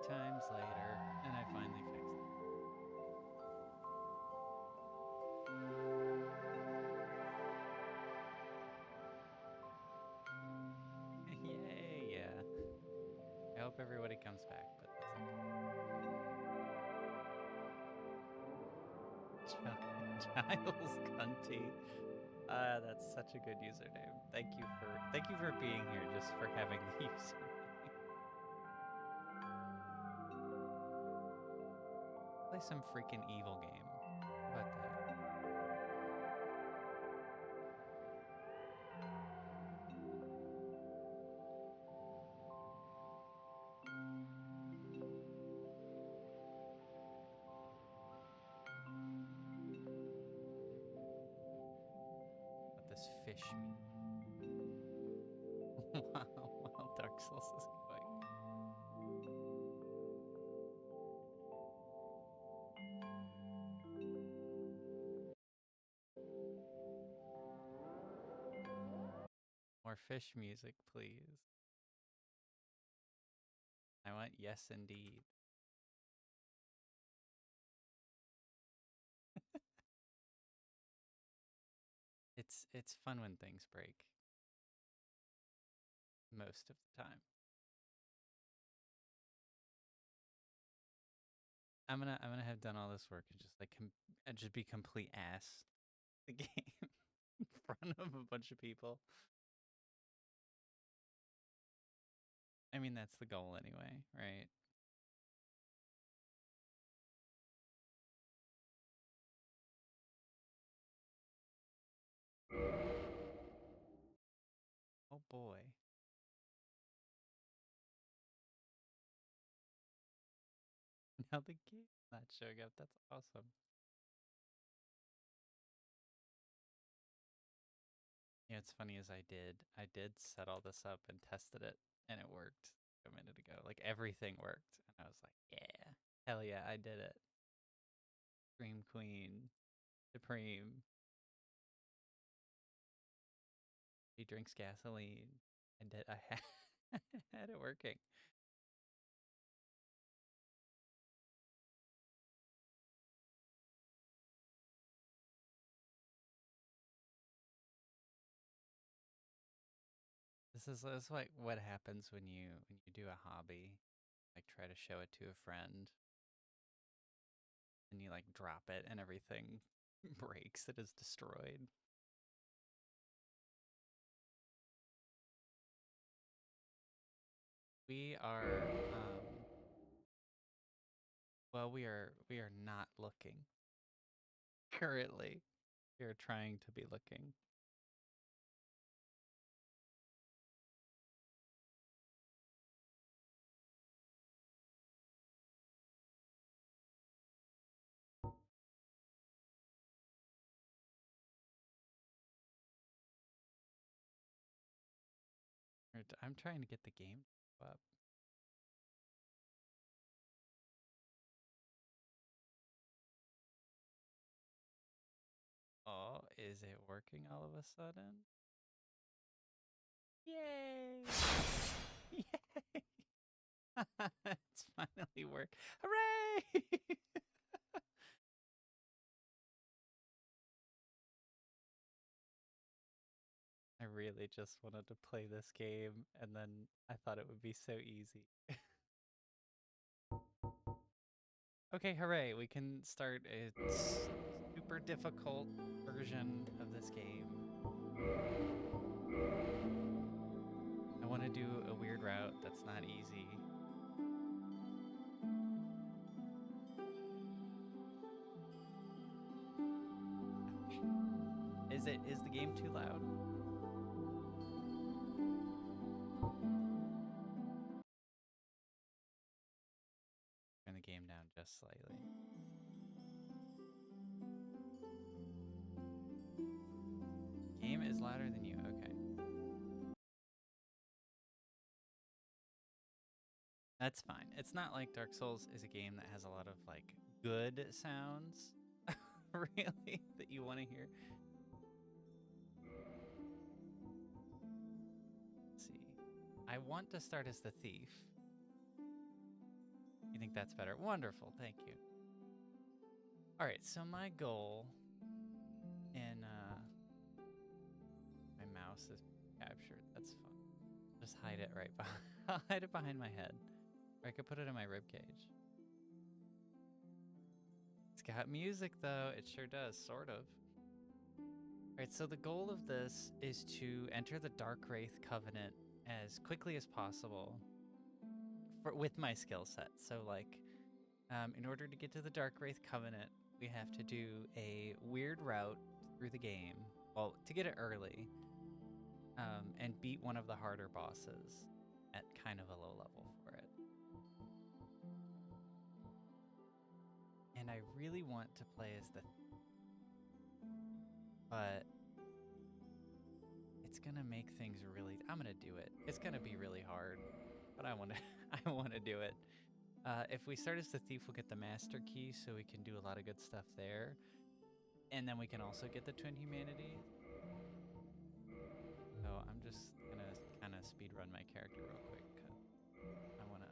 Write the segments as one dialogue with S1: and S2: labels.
S1: times later, and I finally fixed it. Yay, yeah. I hope everybody comes back, but that's okay. Giles Cunty. That's such a good username. Thank you for being here, just for having the username. Play some freaking evil game. How about that? What this fish mean? While Dark Souls is going. More fish music, please. I want yes indeed. It's fun when things break. Most of the time. I'm gonna have done all this work and just like just be complete ass the game in front of a bunch of people. I mean, that's the goal anyway, right? Oh boy. Now the game's not showing up. That's awesome. Yeah, it's funny as I did set all this up and tested it, and it worked a minute ago. Like everything worked, and I was like, yeah, hell yeah, I did it. Dream Queen, Supreme. He drinks gasoline. I had it working. This is like what happens when you do a hobby, like try to show it to a friend, and you like drop it and everything breaks. It is destroyed. We are well, we are not looking currently. We are trying to be looking. I'm trying to get the game up. Oh, is it working all of a sudden? Yay! Yay! It's finally work. Hooray! I really just wanted to play this game, and then I thought it would be so easy. Okay, hooray, we can start a super difficult version of this game. I want to do a weird route that's not easy. Is the game too loud? Turn the game down just slightly. Game is louder than you, okay. That's fine. It's not like Dark Souls is a game that has a lot of like good sounds, really, that you want to hear. Let's see. I want to start as the thief. think that's better? Wonderful, thank you. All right, so my goal in my mouse is captured. That's fun. Just hide it right behind. I'll hide it behind my head, or I could put it in my rib cage. It's got music though. It sure does, sort of. All right, so the goal of this is to enter the Darkwaith Covenant as quickly as possible with my skill set. So like, in order to get to the Darkwaith Covenant, we have to do a weird route through the game. Well, to get it early, and beat one of the harder bosses at kind of a low level for it. And I really want to play as the... But it's gonna make things really... I'm gonna do it. It's gonna be really hard, but I want to do it. If we start as the thief, we'll get the master key, so we can do a lot of good stuff there. And then we can also get the twin humanity. So I'm just gonna kind of speed run my character real quick, because I want to...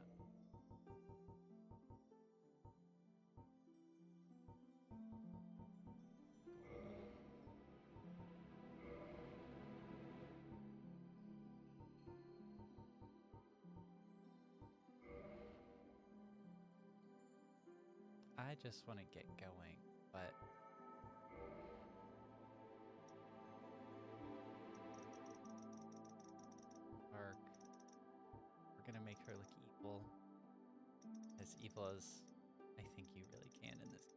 S1: I just want to get going, but... Dark. We're gonna make her look evil as I think you really can in this game.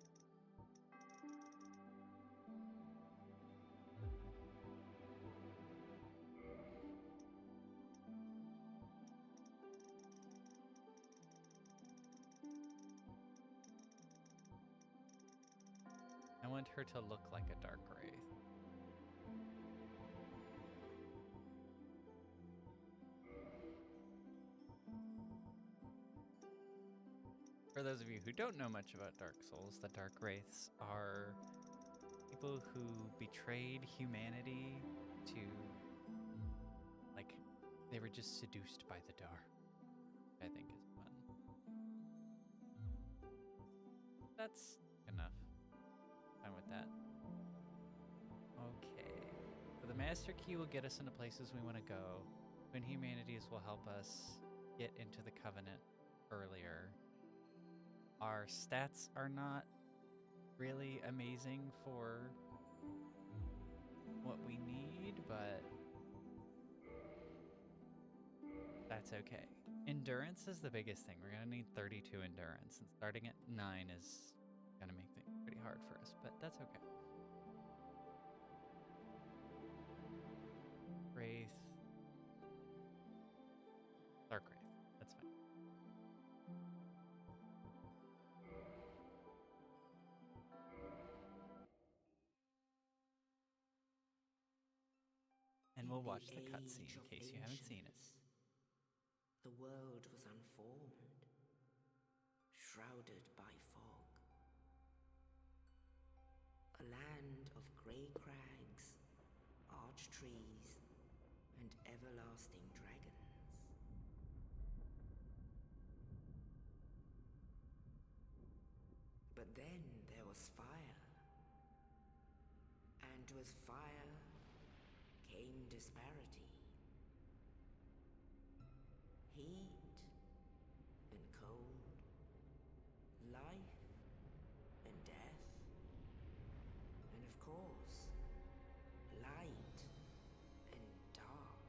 S1: I want her to look like a Darkwaith. For those of you who don't know much about Dark Souls, the Darkwraiths are people who betrayed humanity to, like, they were just seduced by the dark, I think is fun. That's enough. Fine with that. Okay. So the master key will get us into places we want to go. Twin humanities will help us get into the Covenant earlier. Our stats are not really amazing for what we need, but that's okay. Endurance is the biggest thing. We're going to need 32 endurance, and starting at 9 is going to make things pretty hard for us, but that's okay. Wraith. Darkwaith. That's fine. And we'll watch the cutscene in case you haven't seen it.
S2: The world was unformed, shrouded by fog. A land of grey crags, arch trees, and everlasting dragons. But then there was fire, and with fire came disparity. Heat and cold, life and death, and of course, light and dark.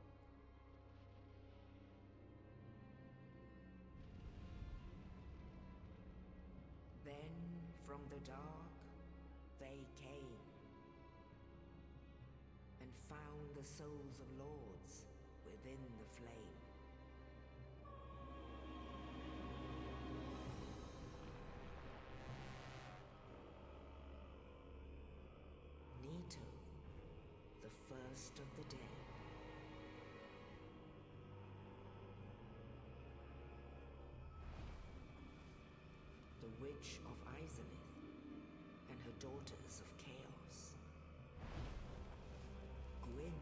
S2: Then from the dark they came and found the souls of lords within the flame. Nito, the first of the dead. The Witch of Izalith and her daughters of chaos. Gwyn,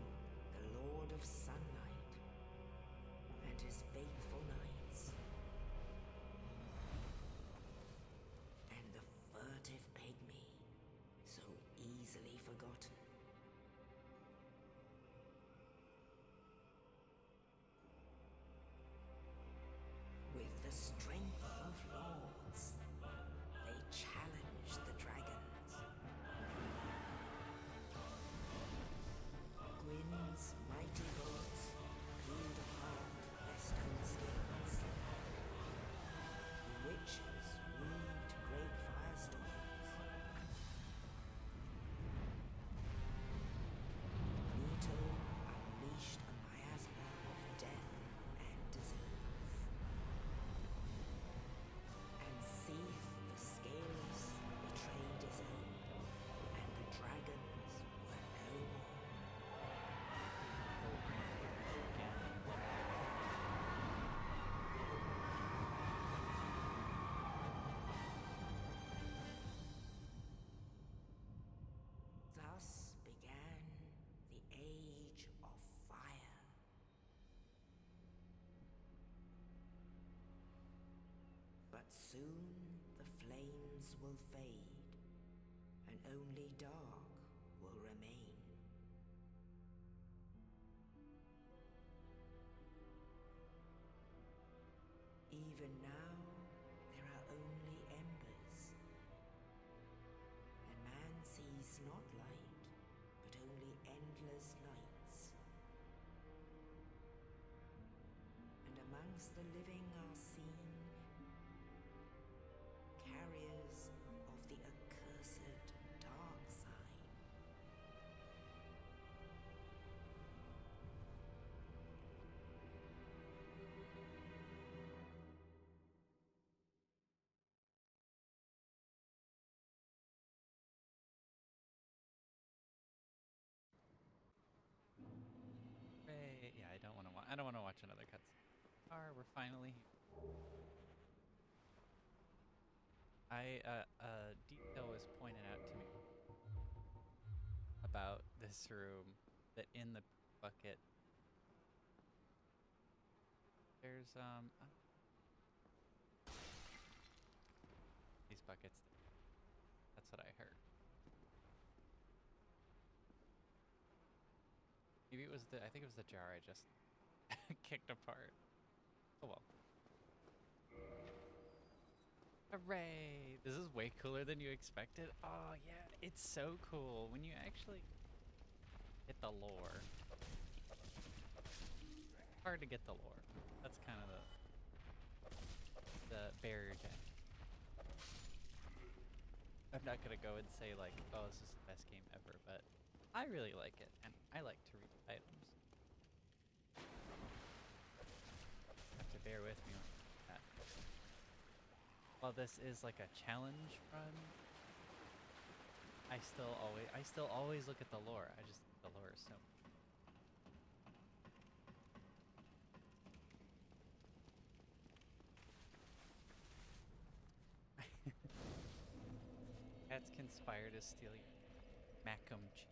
S2: the Lord of Sunlight, and his faithful knights. Soon the flames will fade, and only dark will remain. Even now, there are only embers, and man sees not light, but only endless nights. And amongst the living are seen carriers of the accursed dark side.
S1: Hooray. Yeah, I don't want to watch. I don't want to watch another cutscene. We're finally here. Detail was pointed out to me about this room that in the bucket there's these buckets. That's what I heard. Maybe it was I think it was the jar I just kicked apart. Oh well. Hooray! This is way cooler than you expected. Oh yeah, it's so cool when you actually get the lore. Hard to get the lore. That's kind of the barrier to entry. I'm not gonna go and say like, oh, this is the best game ever, but I really like it, and I like to read items. Have to bear with me on that. While this is like a challenge run, I still always look at the lore. I just think the lore is so. Cats conspire to steal your macum cheese.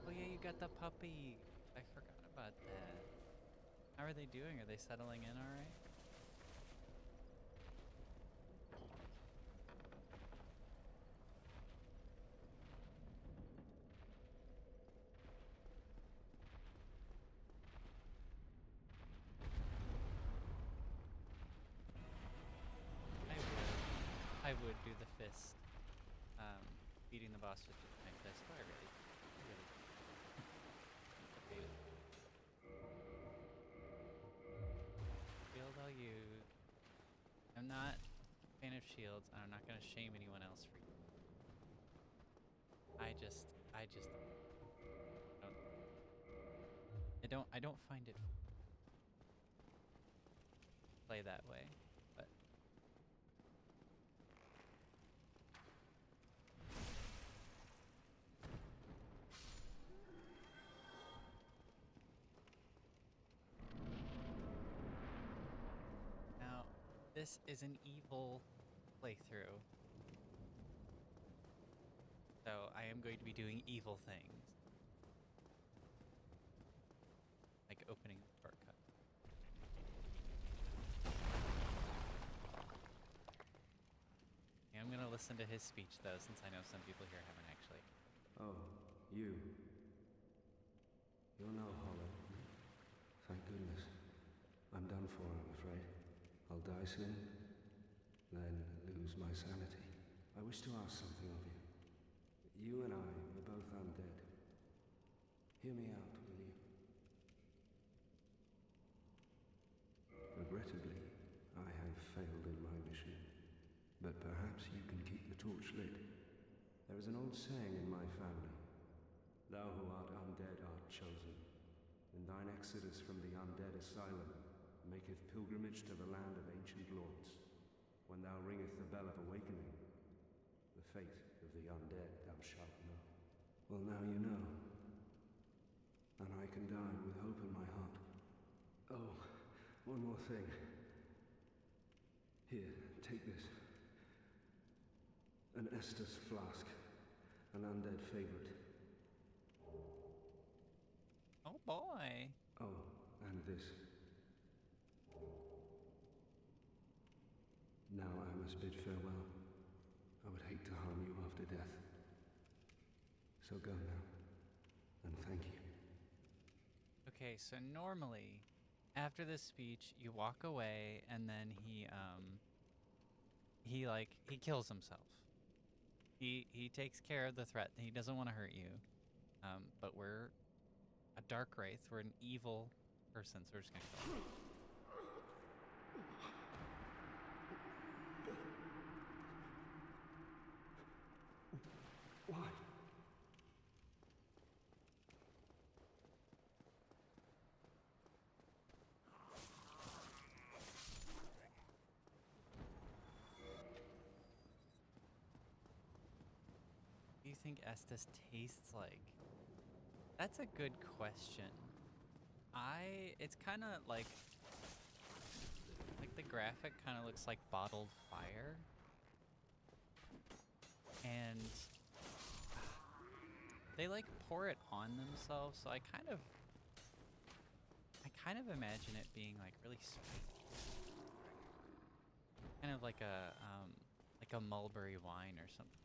S1: Oh yeah, you got the puppy. I forgot about that. How are they doing? Are they settling in all right? I would do the fist. Beating the boss with my fist. But I really. Shield I'll use. I'm not a fan of shields, and I'm not gonna shame anyone else for you. I don't find it play that way, but now this is an evil playthrough, so I am going to be doing evil things, like opening the shortcut. I'm gonna listen to his speech though, since I know some people here haven't actually.
S3: Oh, you. You're no hollow. Thank goodness. I'm done for, I'm afraid. I'll die soon, then lose my sanity. I wish to ask something of you. You and I are both undead. Hear me out, will you? Regrettably, I have failed in my mission. But perhaps you can keep the torch lit. There is an old saying in my family. Thou who art undead art chosen, and thine exodus from the undead asylum maketh pilgrimage to the land of ancient lords. When thou ringeth the bell of awakening, the fate of the undead thou shalt know. Well, now you know. And I can die with hope in my heart. Oh, one more thing. Here, take this. An estus flask. An undead favorite.
S1: Oh boy.
S3: Oh, and this. must bid farewell. I would hate to harm you after death. So go now, and thank you.
S1: Okay, so normally, after this speech, you walk away, and then he kills himself. He takes care of the threat. He doesn't want to hurt you. But we're a Darkwaith. We're an evil person, so we're just gonna kill him.
S3: Why?
S1: What do you think Estus tastes like? That's a good question. It's kind of like the graphic kind of looks like bottled fire. And they like pour it on themselves, so I kind of imagine it being like really spicy. Kind of like a mulberry wine or something.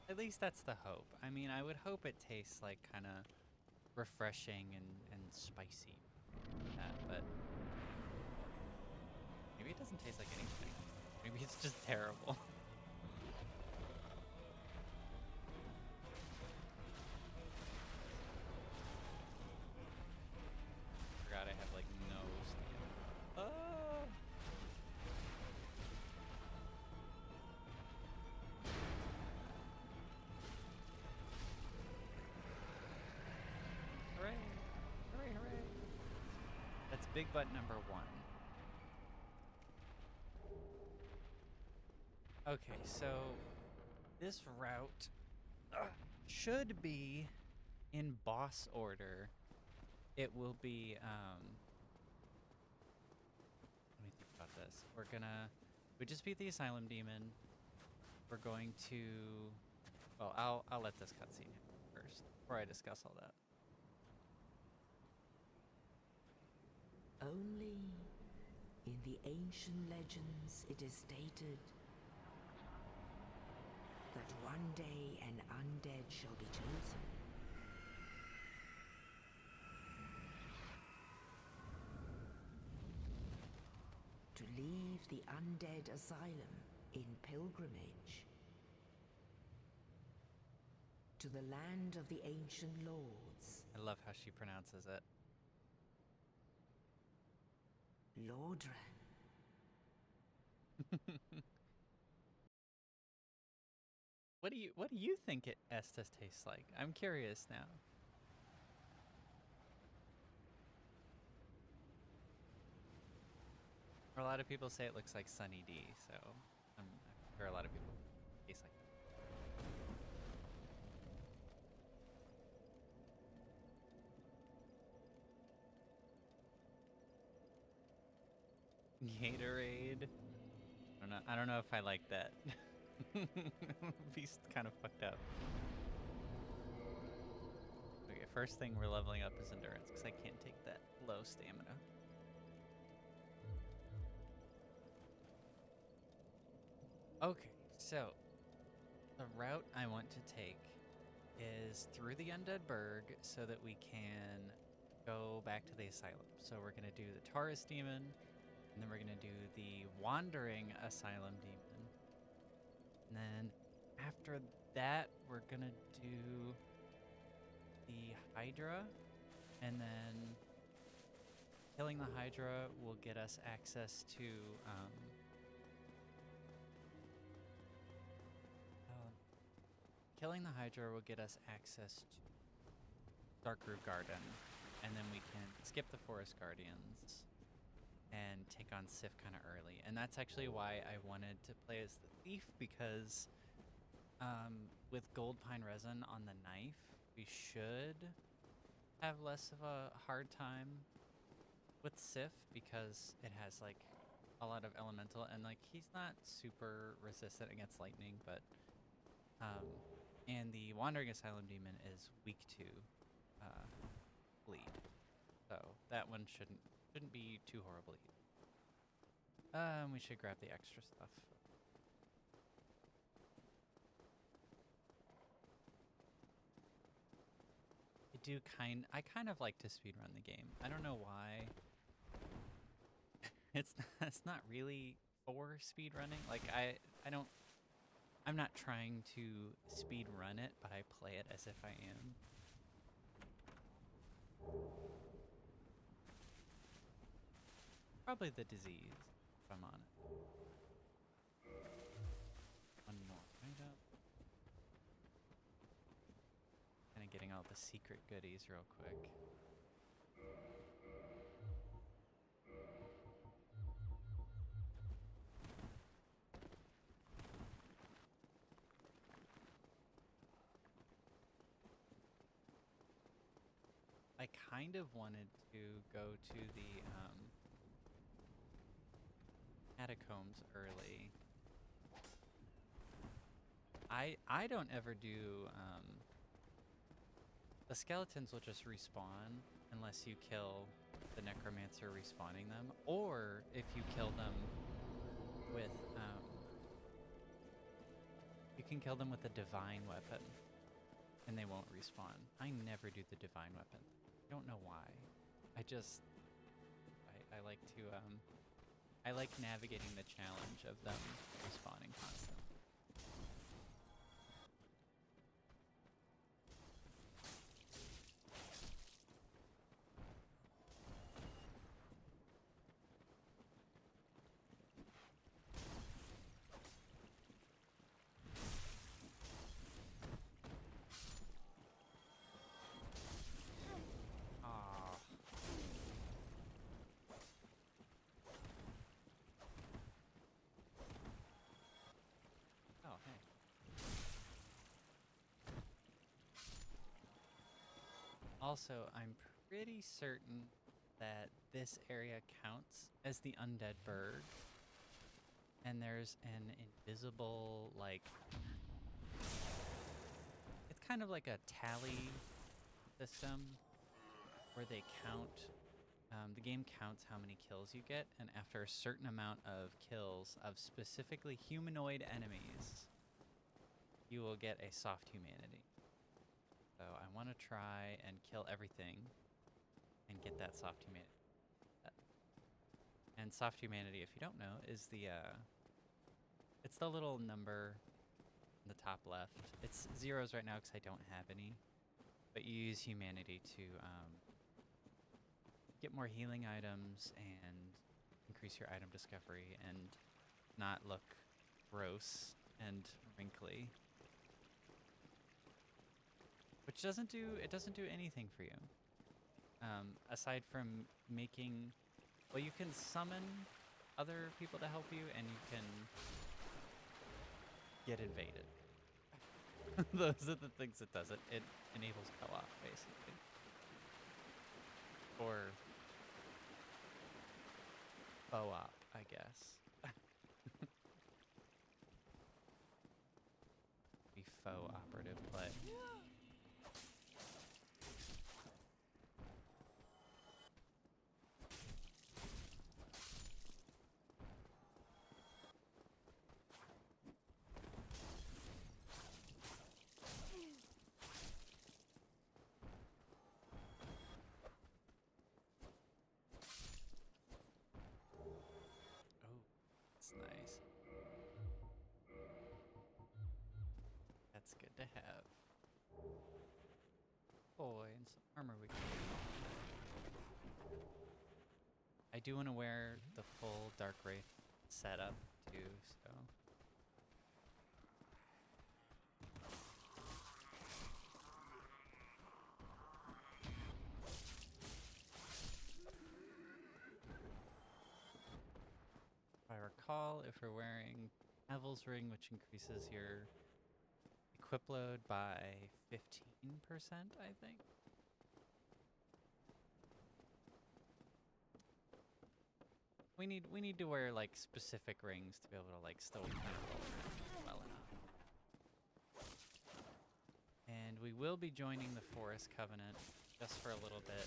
S1: At least that's the hope. I mean, I would hope it tastes like kind of refreshing and spicy. But maybe it doesn't taste like anything. Maybe it's just terrible. Forgot I have like no stamina. Oh! Hooray! Hooray, hooray! That's big butt number 1. Okay, so this route should be in boss order. It will be, let me think about this. We just beat the Asylum Demon. We're going to, well, I'll let this cutscene happen first before I discuss all that.
S2: Only in the ancient legends it is stated that one day an undead shall be chosen. To leave the undead asylum in pilgrimage to the land of the ancient lords.
S1: I love how she pronounces it.
S2: Lordran.
S1: What do you think Estus tastes like? I'm curious now. A lot of people say it looks like Sunny D, so I'm sure a lot of people taste like that. Gatorade. I don't know if I like that. Beast kind of fucked up. Okay, first thing we're leveling up is endurance because I can't take that low stamina. Okay, so the route I want to take is through the Undead Burg so that we can go back to the Asylum. So we're going to do the Taurus Demon, and then we're going to do the Wandering Asylum Demon. And then after that, we're going to do the Hydra, and then killing the Hydra will get us access to killing the Hydra will get us access to Darkroot Garden, and then we can skip the Forest Guardians and take on Sif kind of early. And that's actually why I wanted to play as the Thief, because with Gold Pine Resin on the knife, we should have less of a hard time with Sif, because it has like a lot of elemental, and like he's not super resistant against lightning, but and the Wandering Asylum Demon is weak to bleed. So that one shouldn't be too horrible either. We should grab the extra stuff. I kind of like to speedrun the game. I don't know why. It's not really for speedrunning. Like I'm not trying to speedrun it, but I play it as if I am. Probably the disease, if I'm honest. One more item. Kind of getting all the secret goodies real quick. I kind of wanted to go to the catacombs early. I don't ever do the skeletons will just respawn unless you kill the necromancer respawning them, or if you kill them with you can kill them with a divine weapon and they won't respawn. I never do the divine weapon. I don't know why. I like to I like navigating the challenge of them respawning constantly. Ah. Oh, hey. Also, I'm pretty certain that this area counts as the undead burg. And there's an invisible, like... It's kind of like a tally system where they count... the game counts how many kills you get, and after a certain amount of kills of specifically humanoid enemies, you will get a soft humanity. So I want to try and kill everything and get that soft humanity. And soft humanity, if you don't know, is the it's the little number in the top left. It's zeros right now because I don't have any, but you use humanity to get more healing items and increase your item discovery and not look gross and wrinkly. Which doesn't do anything for you. Aside from making, well, you can summon other people to help you, and you can get invaded. Those are the things it does. It enables co-op, basically. Or co-op, I guess. Be faux operative play. Nice. That's good to have. Oh, and some armor we can get. I do want to wear the full Darkwaith setup too, so. If I recall, if we're wearing Neville's Ring, which increases your equip load by 15%, I think. We need to wear like specific rings to be able to like still kind of roll around well enough. And we will be joining the Forest Covenant just for a little bit,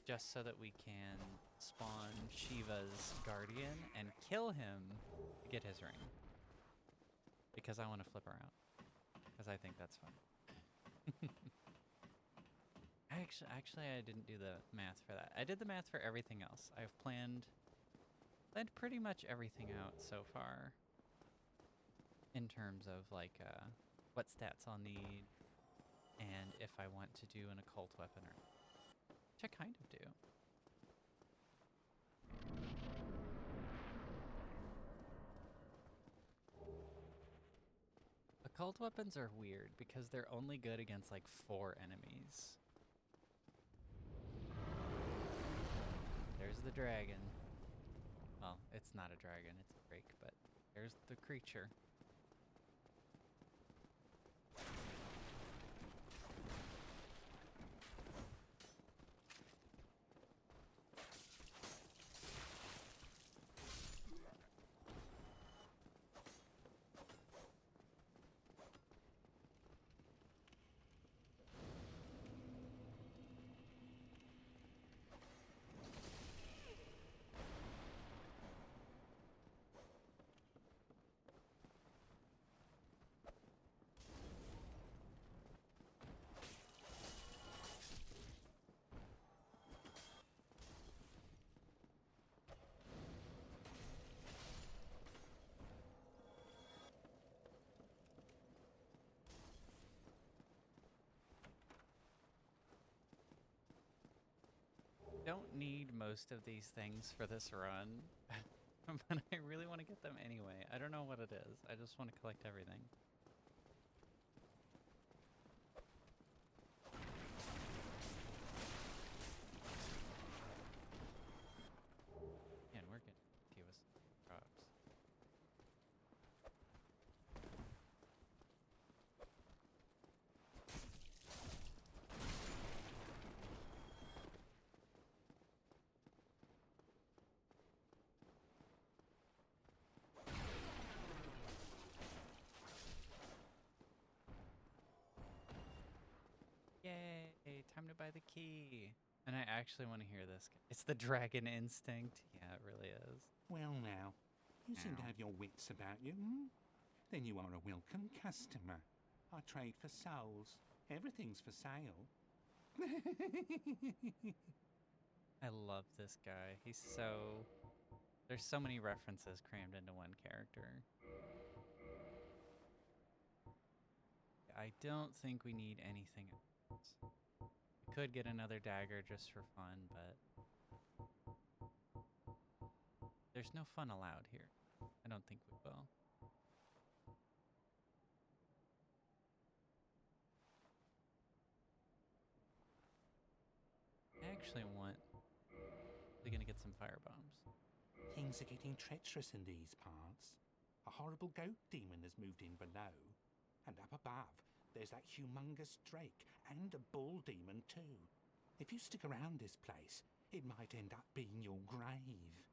S1: just so that we can spawn Shiva's guardian and kill him to get his ring. Because I want to flip around. Because I think that's fun. Actually, I didn't do the math for that. I did the math for everything else. I've planned pretty much everything out so far. In terms of like what stats I'll need, and if I want to do an occult weapon or not. Which I kind of do. Occult weapons are weird because they're only good against like 4 enemies. There's the dragon. Well, it's not a dragon, it's a drake, but there's the creature. Don't need most of these things for this run, but I really want to get them anyway. I don't know what it is. I just want to collect everything. Man, we're getting okay with drops. Yay, time to buy the key. And I actually want to hear this. It's the dragon instinct. Yeah, it really is.
S4: Well now, you seem to have your wits about you, hmm? Then you are a welcome customer. I trade for souls. Everything's for sale.
S1: I love this guy. He's so... There's so many references crammed into one character. I don't think we need anything else. We could get another dagger just for fun, but there's no fun allowed here. I don't think we will. I actually want... We're gonna get some firebombs.
S4: Things are getting treacherous in these parts. A horrible goat demon has moved in below. And up above, there's that humongous drake and a bull demon too. If you stick around this place, it might end up being your grave.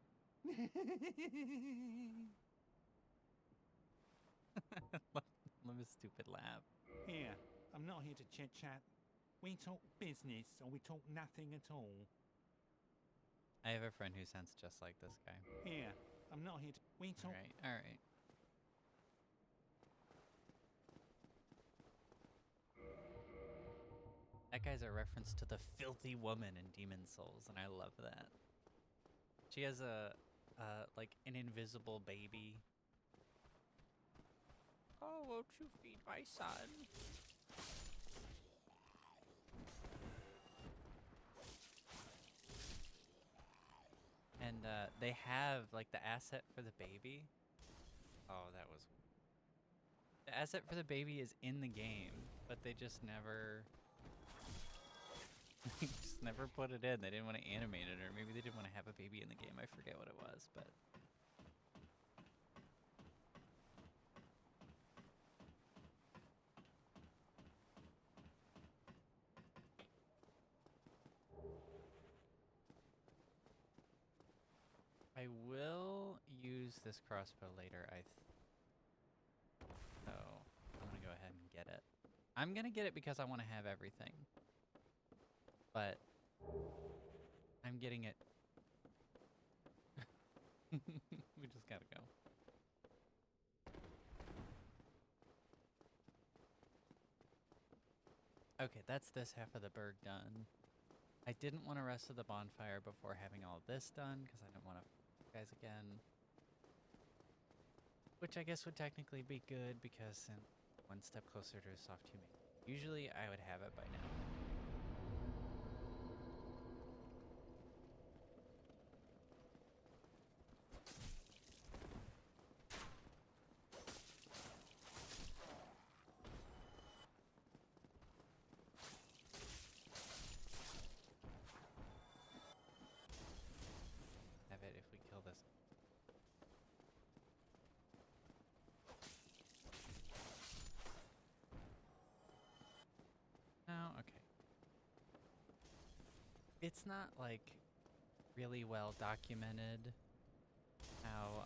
S1: Love his stupid laugh.
S4: Here, I'm not here to chit-chat. We talk business or we talk nothing at all.
S1: I have a friend who sounds just like this guy.
S4: Here, I'm not here to... We talk...
S1: Alright. That guy's a reference to the filthy woman in Demon Souls, and I love that. She has like an invisible baby. Oh, won't you feed my son? And they have like the asset for the baby. Oh, that was... The asset for the baby is in the game, but they just never... They just never put it in. They didn't want to animate it, or maybe they didn't want to have a baby in the game. I forget what it was, but... I will use this crossbow later, so I'm gonna go ahead and get it. I'm gonna get it because I want to have everything. but I'm getting it. We just gotta go. Okay, that's this half of the berg done. I didn't want to rest of the bonfire before having all this done because I didn't want to guys again. Which I guess would technically be good because one step closer to a soft human. Usually I would have it by now. Have it if we kill this. No, okay. It's not like really well documented how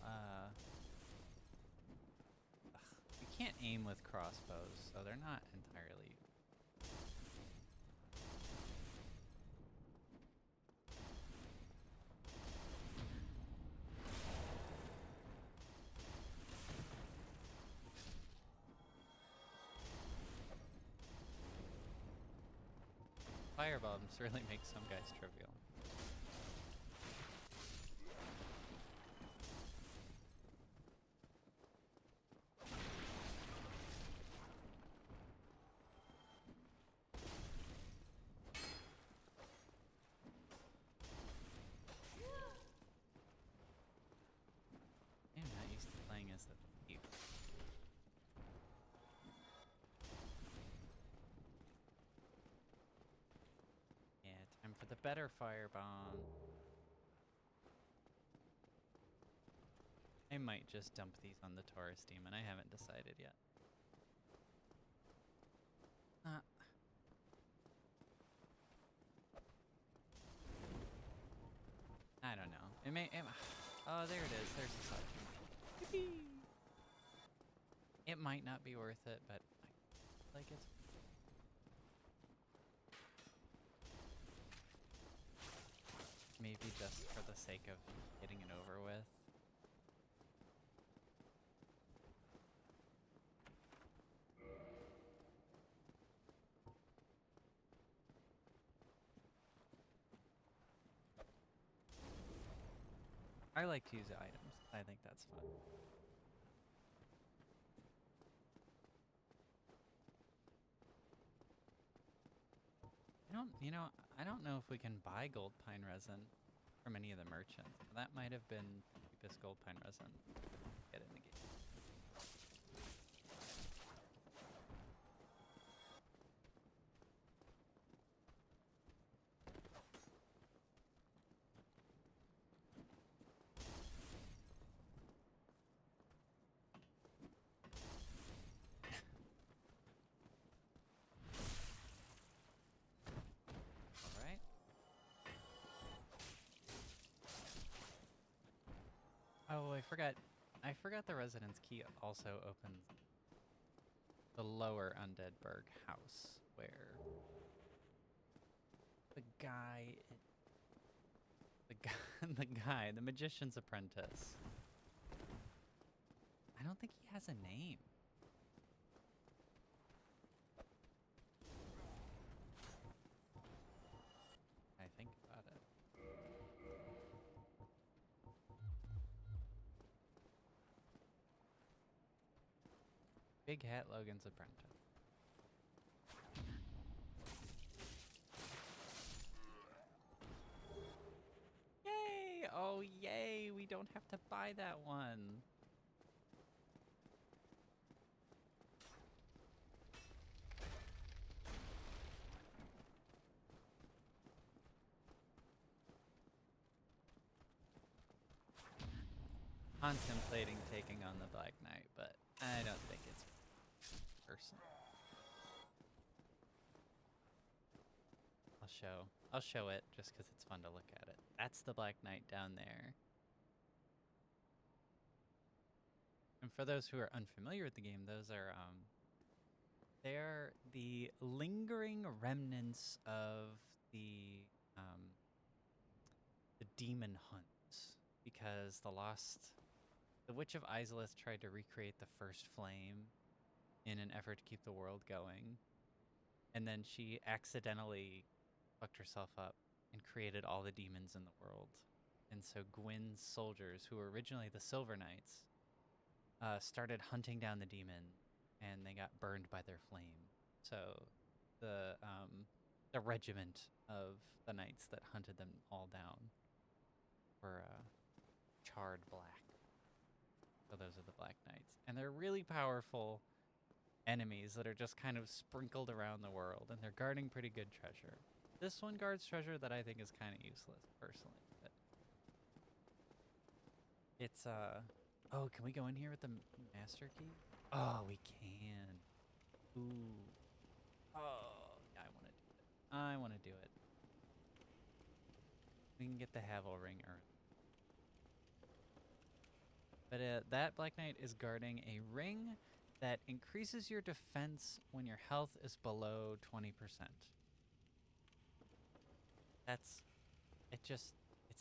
S1: you can't aim with crossbows, so they're not entirely. Firebombs really make some guys trivial. I'm not used to playing as the thief. Yeah, time for the better firebomb. I might just dump these on the Taurus demon. I haven't decided yet. I don't know. It may. Oh, there it is. There's the soft human. It might not be worth it, but I feel like it's. Maybe just for the sake of getting it over with. I like to use items. I think that's fun. I don't know if we can buy gold pine resin from any of the merchants. That might have been the cheapest gold pine resin get in the game. Oh, I forgot the residence key also opens the lower undead berg house where the magician's apprentice. I don't think he has a name. I think about it. Big Hat Logan's apprentice. Yay! Oh, yay! We don't have to buy that one. Contemplating taking on the Black Knight, but I don't think it's personal. I'll show it just because it's fun to look at it. That's the Black Knight down there. And for those who are unfamiliar with the game, those are they're the lingering remnants of the um, the demon hunts, because the Witch of Izalith tried to recreate the first flame in an effort to keep the world going, and then she accidentally fucked herself up and created all the demons in the world. And so Gwyn's soldiers, who were originally the Silver Knights, started hunting down the demon, and they got burned by their flame. So the regiment of the knights that hunted them all down were charred black. So those are the Black Knights. And they're really powerful enemies that are just kind of sprinkled around the world, and they're guarding pretty good treasure. This one guards treasure that I think is kind of useless, personally. But it's, oh, can we go in here with the master key? Oh, we can. Ooh. Oh, yeah, I want to do it. I want to do it. We can get the Havel ring early. But that Black Knight is guarding a ring that increases your defense when your health is below 20%. It's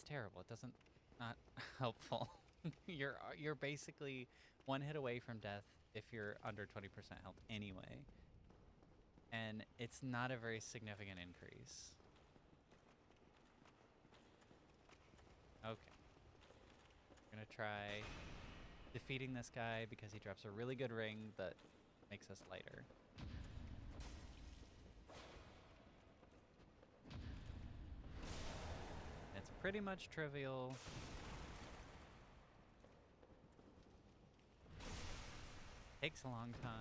S1: terrible. It's not helpful. You're basically one hit away from death if you're under 20% health anyway. And it's not a very significant increase. Okay. We're gonna try defeating this guy because he drops a really good ring that makes us lighter. It's pretty much trivial. Takes a long time.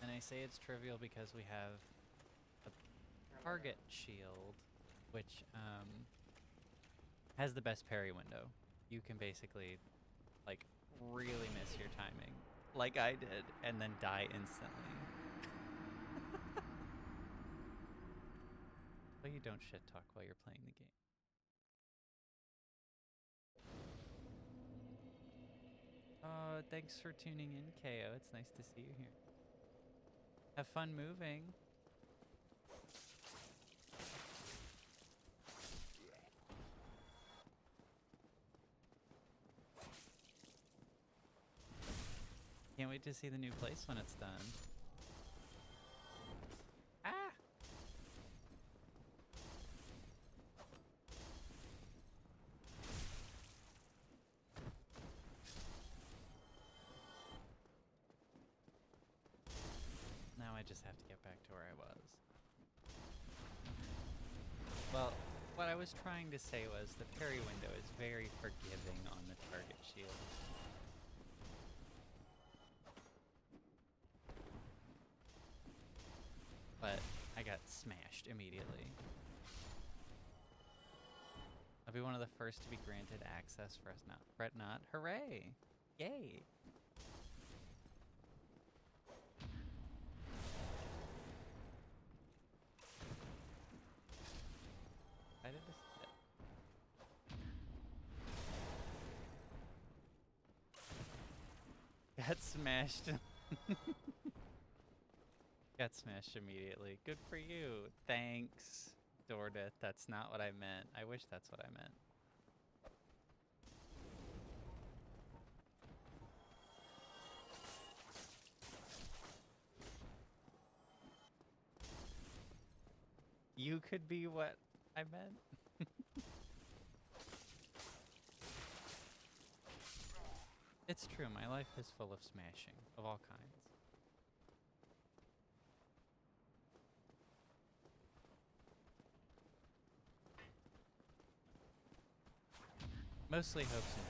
S1: And I say it's trivial because we have a target shield, which has the best parry window. You can basically, like, really miss your timing, like I did, and then die instantly. But you don't shit talk while you're playing the game. Oh, thanks for tuning in, KO. It's nice to see you here. Have fun moving. Can't wait to see the new place when it's done. Ah! Now I just have to get back to where I was. Well, what I was trying to say was the parry window is very forgiving on the target shield. But I got smashed immediately. I'll be one of the first to be granted access. Fret not. Hooray! Yay! I did this. Got smashed. Got smashed immediately. Good for you. Thanks, Dordith. That's not what I meant. I wish that's what I meant. You could be what I meant. It's true. My life is full of smashing of all kinds. Mostly hopes and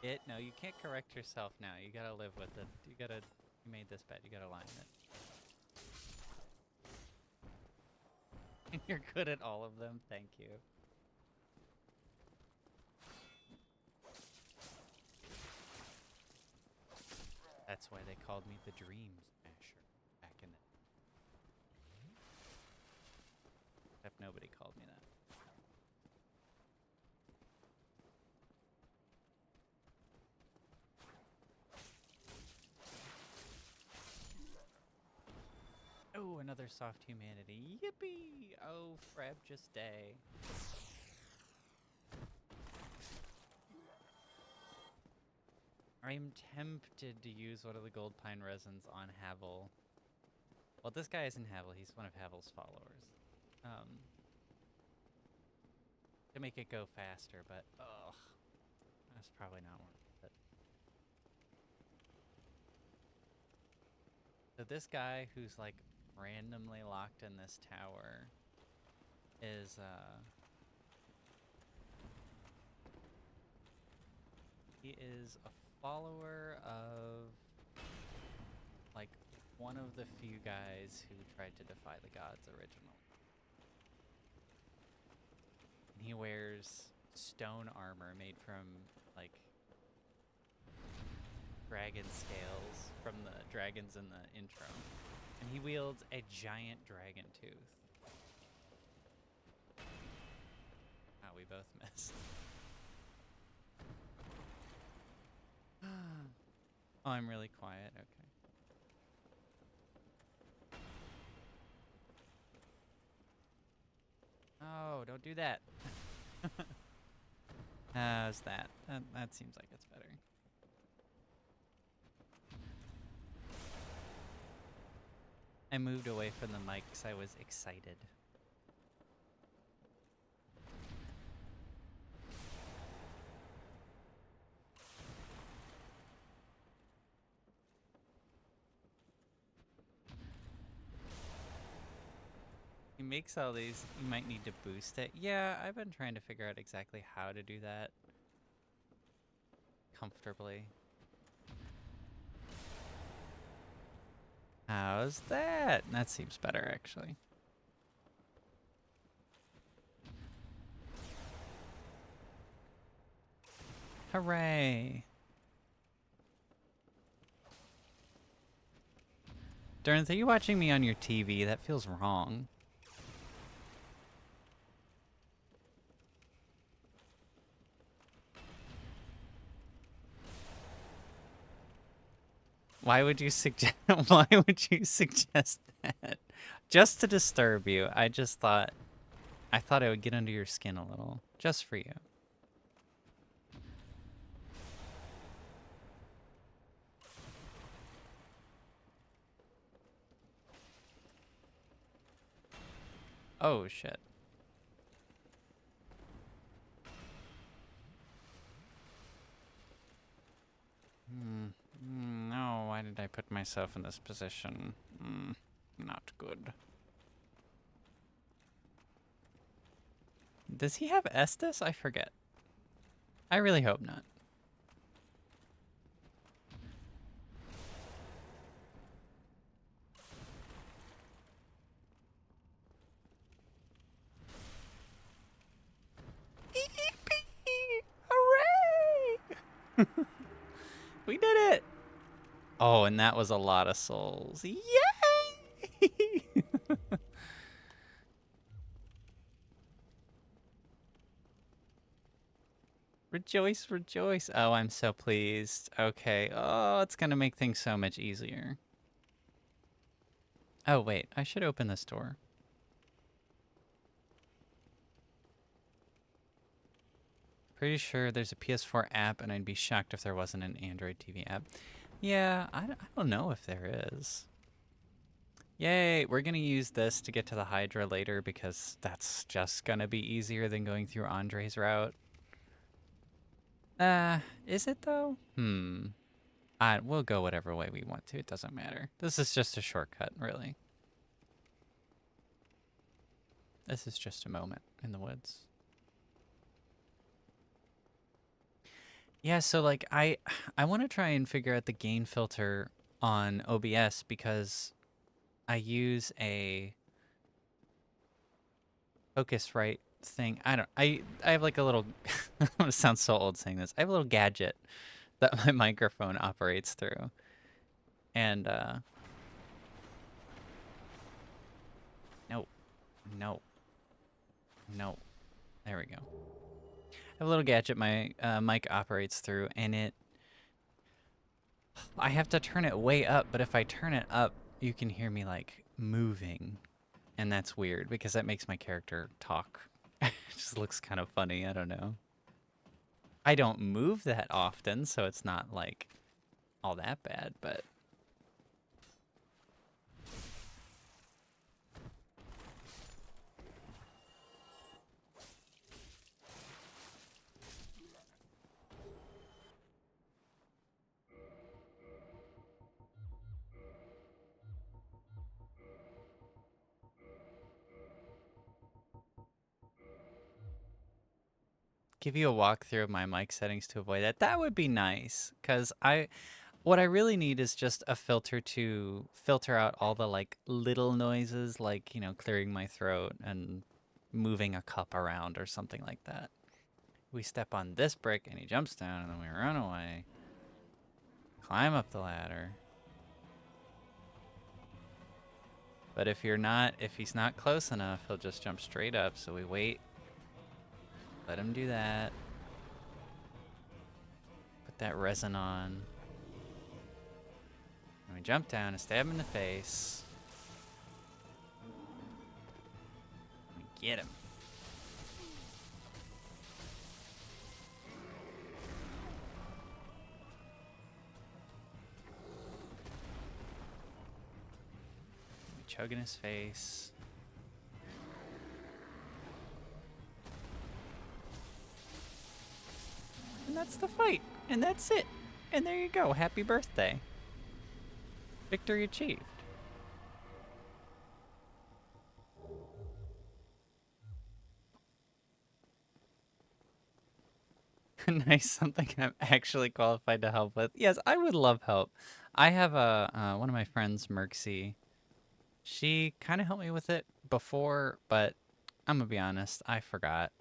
S1: dreams. No, you can't correct yourself now. You gotta live with it. You made this bet. You gotta lie in it. You're good at all of them. Thank you. That's why they called me the Dream Smasher back in the... Except nobody called me that. another soft humanity. Yippee! Oh, Frabjous day. I'm tempted to use one of the gold pine resins on Havel. Well, this guy isn't Havel. He's one of Havel's followers. To make it go faster, but ugh, that's probably not worth it. So this guy who's like randomly locked in this tower is he is a follower of like one of the few guys who tried to defy the gods originally. And he wears stone armor made from like dragon scales from the dragons in the intro. And he wields a giant dragon tooth. Ah, we both missed. Oh, I'm really quiet. Okay. Oh, don't do that. How's that? That seems like it's better. I moved away from the mic because I was excited. He makes all these, you might need to boost it. Yeah, I've been trying to figure out exactly how to do that comfortably. How's that? That seems better, actually. Hooray! Darren, are you watching me on your TV? That feels wrong. Why would you suggest? Why would you suggest that? Just to disturb you. I just thought. I thought it would get under your skin a little, just for you. Oh shit. No, why did I put myself in this position? Not good. Does he have estus? I forget. I really hope not. Hooray! We did it! Oh, and that was a lot of souls. Yay! Rejoice, rejoice. Oh, I'm so pleased. Okay. Oh, it's gonna make things so much easier. Oh, wait. I should open this door. Pretty sure there's a PS4 app, and I'd be shocked if there wasn't an Android TV app. Yeah, I don't know if there is. Yay, we're going to use this to get to the Hydra later because that's just going to be easier than going through Andre's route. Is it though? We'll go whatever way we want to. It doesn't matter. This is just a shortcut, really. This is just a moment in the woods. Yeah, so like I want to try and figure out the gain filter on OBS because I use a Focusrite thing. I have like a little it sounds so old saying this. I have a little gadget that my microphone operates through. And no. There we go. I have a little gadget my mic operates through, and I have to turn it way up, but if I turn it up, you can hear me like moving. And that's weird because that makes my character talk. It just looks kind of funny. I don't know. I don't move that often, so it's not like all that bad, but give you a walkthrough of my mic settings to avoid that. That would be nice, because what I really need is just a filter to filter out all the like little noises, like, you know, clearing my throat and moving a cup around or something like that. We step on this brick and he jumps down and then we run away. Climb up the ladder. But if he's not close enough, he'll just jump straight up. So we wait. Let him do that. Put that resin on. And we jump down and stab him in the face. We get him. We chug in his face. And that's the fight. And that's it. And there you go. Happy birthday. Victory achieved. Nice, something I'm actually qualified to help with. Yes, I would love help. I have one of my friends, Merxie. She kind of helped me with it before, but I'm gonna be honest, I forgot.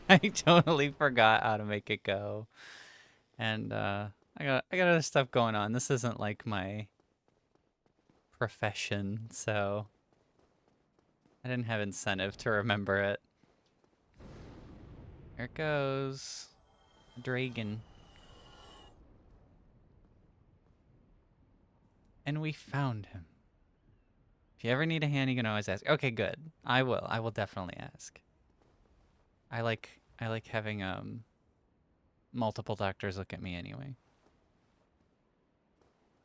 S1: I totally forgot how to make it go. And I got other stuff going on. This isn't like my profession, so I didn't have incentive to remember it. There it goes. Dragon. And we found him. If you ever need a hand, you can always ask. Okay, good. I will. I will definitely ask. I like having multiple doctors look at me anyway.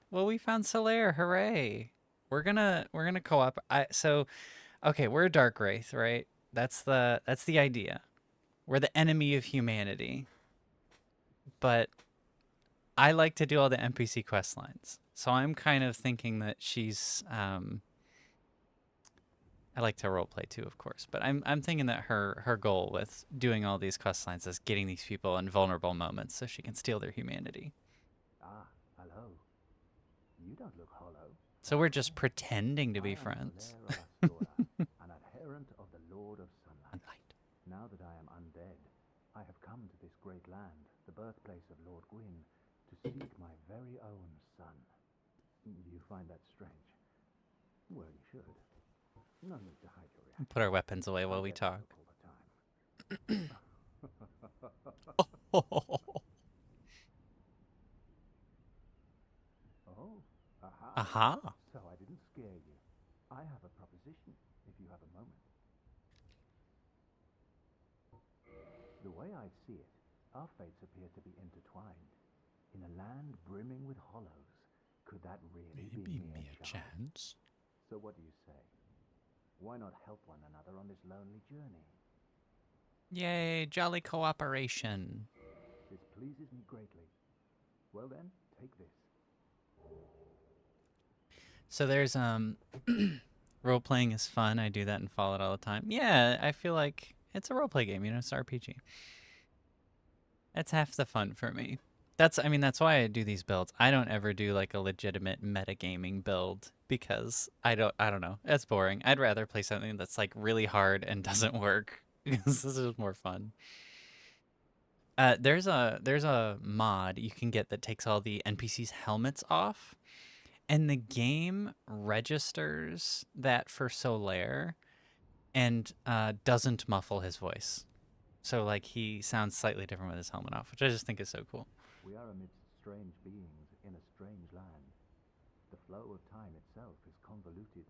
S1: Well, we found Solaire. Hooray. We're gonna co-op. Okay, we're a Darkwaith, right? That's the idea. We're the enemy of humanity. But I like to do all the NPC quest lines. So I'm kind of thinking that she's I like to roleplay too, of course, but I'm thinking that her goal with doing all these quest lines is getting these people in vulnerable moments so she can steal their humanity.
S5: Ah, hello. You don't look hollow.
S1: So we're just pretending to be friends.
S5: An adherent of the Lord of Sunlight. Now that I am undead, I have come to this great land, the birthplace of Lord Gwyn, to seek my very own son. You find that strange? Well, you should. No need to hide your reaction.
S1: Put our weapons away while we talk.
S5: Oh, aha.
S1: Aha.
S5: So I didn't scare you. I have a proposition, if you have a moment. The way I see it, our fates appear to be intertwined. In a land brimming with hollows, could that really be mere chance? So what do you say? Why not help one another on this lonely journey?
S1: Yay, jolly cooperation.
S5: This pleases me greatly. Well then, take this.
S1: So there's role playing is fun. I do that in Fallout all the time. Yeah, I feel like it's a role play game, you know, it's RPG. That's half the fun for me. That's why I do these builds. I don't ever do like a legitimate metagaming build because I don't know. That's boring. I'd rather play something that's like really hard and doesn't work because this is more fun. There's a mod you can get that takes all the NPCs' helmets off, and the game registers that for Solaire and doesn't muffle his voice. So like he sounds slightly different with his helmet off, which I just think is so cool.
S5: We are amidst strange beings in a strange land. The flow of time itself is convoluted,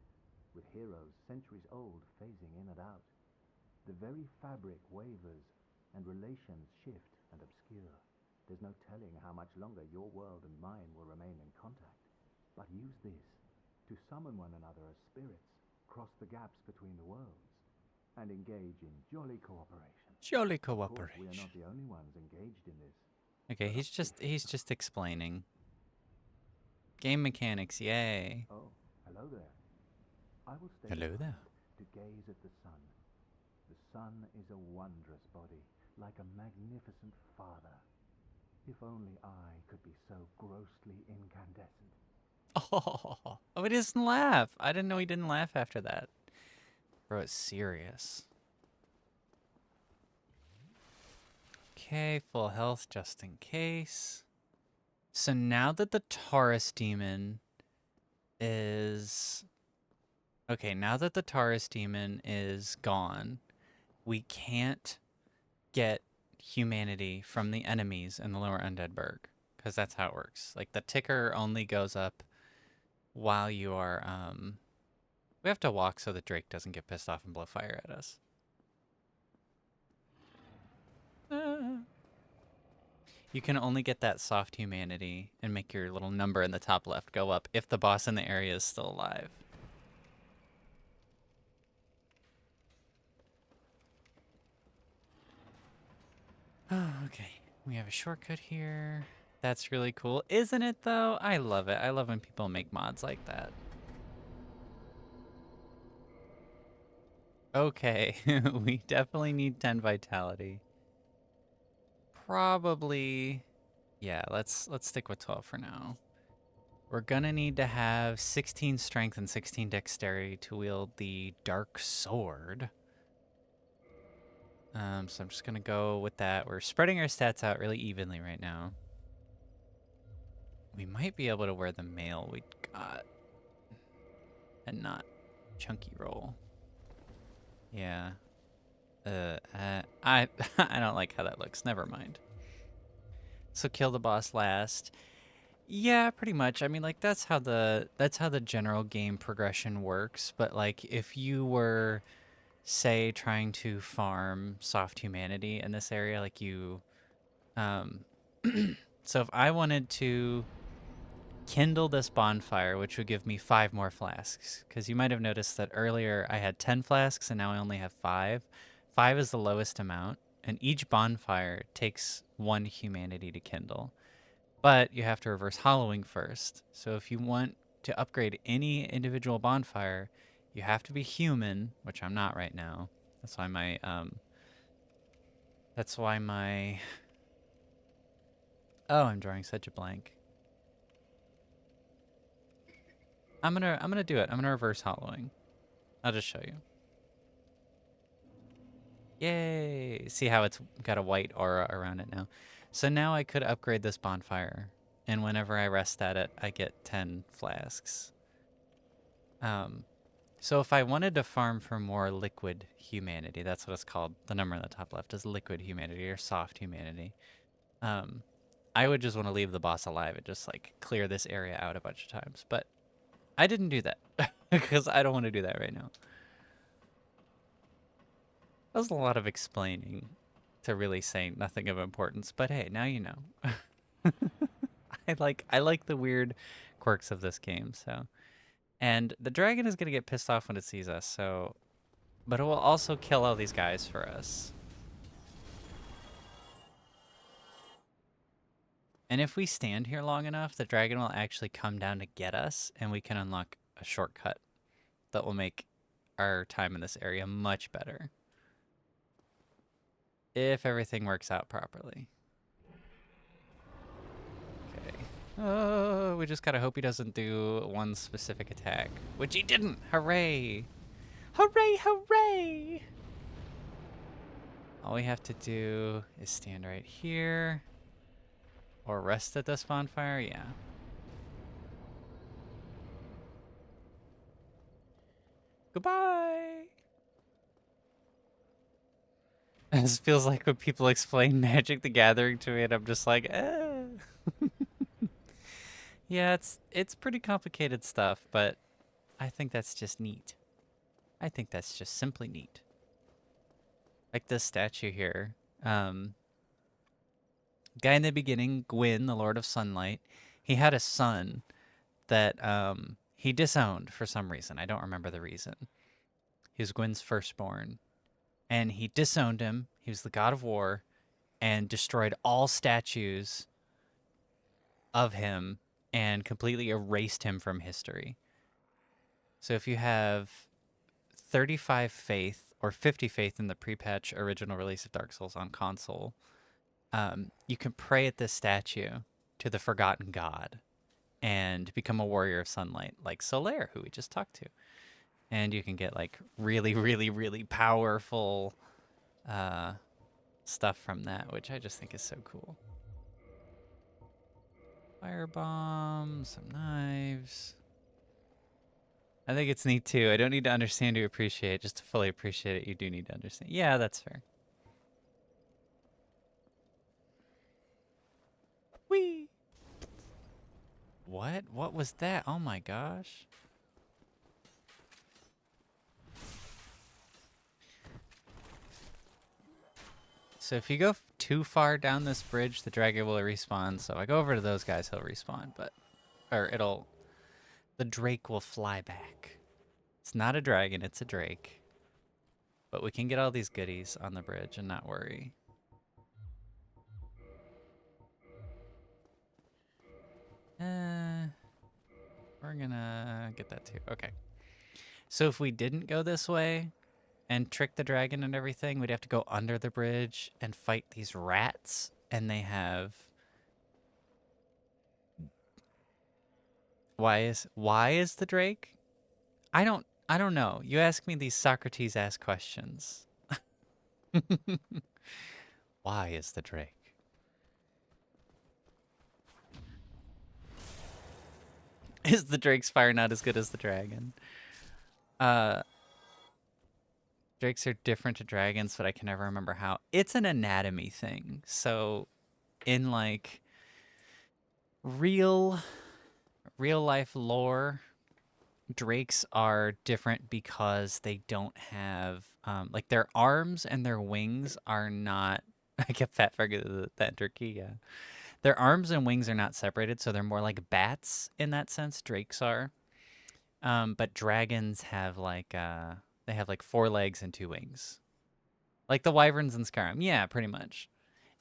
S5: with heroes centuries old phasing in and out. The very fabric wavers, and relations shift and obscure. There's no telling how much longer your world and mine will remain in contact. But use this to summon one another as spirits, cross the gaps between the worlds, and engage in jolly cooperation.
S1: Jolly
S5: Of course,
S1: cooperation.
S5: we are not the only ones engaged in this.
S1: Okay, he's just explaining. Game mechanics, yay.
S5: Oh, hello there. I will stay
S1: Hello there.
S5: behind to gaze at the sun. The sun is a wondrous body, like a magnificent father. If only I could be so grossly incandescent.
S1: Oh, he doesn't laugh. I didn't know he didn't laugh after that. Bro, it's serious. Okay, full health just in case. So now that the Taurus demon is... Okay, now that the Taurus demon is gone, we can't get humanity from the enemies in the lower undead burg, because that's how it works. Like, the ticker only goes up while you are, we have to walk so the Drake doesn't get pissed off and blow fire at us. You can only get that soft humanity and make your little number in the top left go up if the boss in the area is still alive. Okay, we have a shortcut here. That's really cool, isn't it, though? I love it. I love when people make mods like that. Okay, we definitely need 10 vitality. Probably, yeah, let's stick with 12 for now. We're gonna need to have 16 strength and 16 dexterity to wield the dark sword. So I'm just gonna go with that. We're spreading our stats out really evenly right now. We might be able to wear the mail we got and not chunky roll. Yeah. I I don't like how that looks. Never mind. So kill the boss last. Yeah, pretty much. I mean, like, that's how the general game progression works. But like, if you were, say, trying to farm soft humanity in this area, like you, so if I wanted to kindle this bonfire, which would give me 5 more flasks, because you might have noticed that earlier I had 10 flasks and now I only have 5. 5 is the lowest amount, and each bonfire takes 1 humanity to kindle. But you have to reverse hollowing first. So if you want to upgrade any individual bonfire, you have to be human, which I'm not right now. That's why my oh, I'm drawing such a blank. I'm gonna do it. I'm gonna reverse hollowing. I'll just show you. Yay! See how it's got a white aura around it now. So now I could upgrade this bonfire, and whenever I rest at it, I get 10 flasks. So if I wanted to farm for more liquid humanity, that's what it's called. The number in the top left is liquid humanity or soft humanity. I would just want to leave the boss alive and just like clear this area out a bunch of times. But I didn't do that because I don't want to do that right now. That was a lot of explaining to really say nothing of importance, but hey, now you know. I like the weird quirks of this game, so. And the dragon is gonna get pissed off when it sees us, so, but it will also kill all these guys for us. And if we stand here long enough, the dragon will actually come down to get us, and we can unlock a shortcut that will make our time in this area much better. If everything works out properly. Okay. Oh, we just gotta hope he doesn't do one specific attack. Which he didn't! Hooray! Hooray, hooray! All we have to do is stand right here. Or rest at this bonfire, yeah. Goodbye! This feels like when people explain Magic the Gathering to me and I'm just like, eh. Yeah, it's pretty complicated stuff, but I think that's just neat. I think that's just simply neat. Like this statue here. Guy in the beginning, Gwyn, the Lord of Sunlight, he had a son that he disowned for some reason. I don't remember the reason. He was Gwyn's firstborn. And he disowned him. He was the god of war and destroyed all statues of him and completely erased him from history. So if you have 35 faith or 50 faith in the pre-patch original release of Dark Souls on console, you can pray at this statue to the forgotten god and become a warrior of sunlight, like Solaire, who we just talked to. And you can get like really, really, really powerful stuff from that, which I just think is so cool. Firebomb, some knives. I think it's neat too. I don't need to understand to appreciate. Just to fully appreciate it, you do need to understand. Yeah, that's fair. Whee! What? What was that? Oh my gosh. So if you go too far down this bridge, the dragon will respawn. So I go over to those guys, he'll respawn. The drake will fly back. It's not a dragon, it's a drake. But we can get all these goodies on the bridge and not worry. We're gonna get that too. Okay. So if we didn't go this way and trick the dragon and everything, we'd have to go under the bridge and fight these rats. And they have... Why is the drake? I don't know. You ask me these Socrates ask questions. Why is the drake? Is the drake's fire not as good as the dragon? Drakes are different to dragons, but I can never remember how. It's an anatomy thing. So in like real life lore, drakes are different because they don't have like their arms and their wings are not I get fat for that turkey, yeah. Their arms and wings are not separated, so they're more like bats in that sense. Drakes are. But dragons have like they have like 4 legs and 2 wings. Like the wyverns in Skyrim. Yeah, pretty much.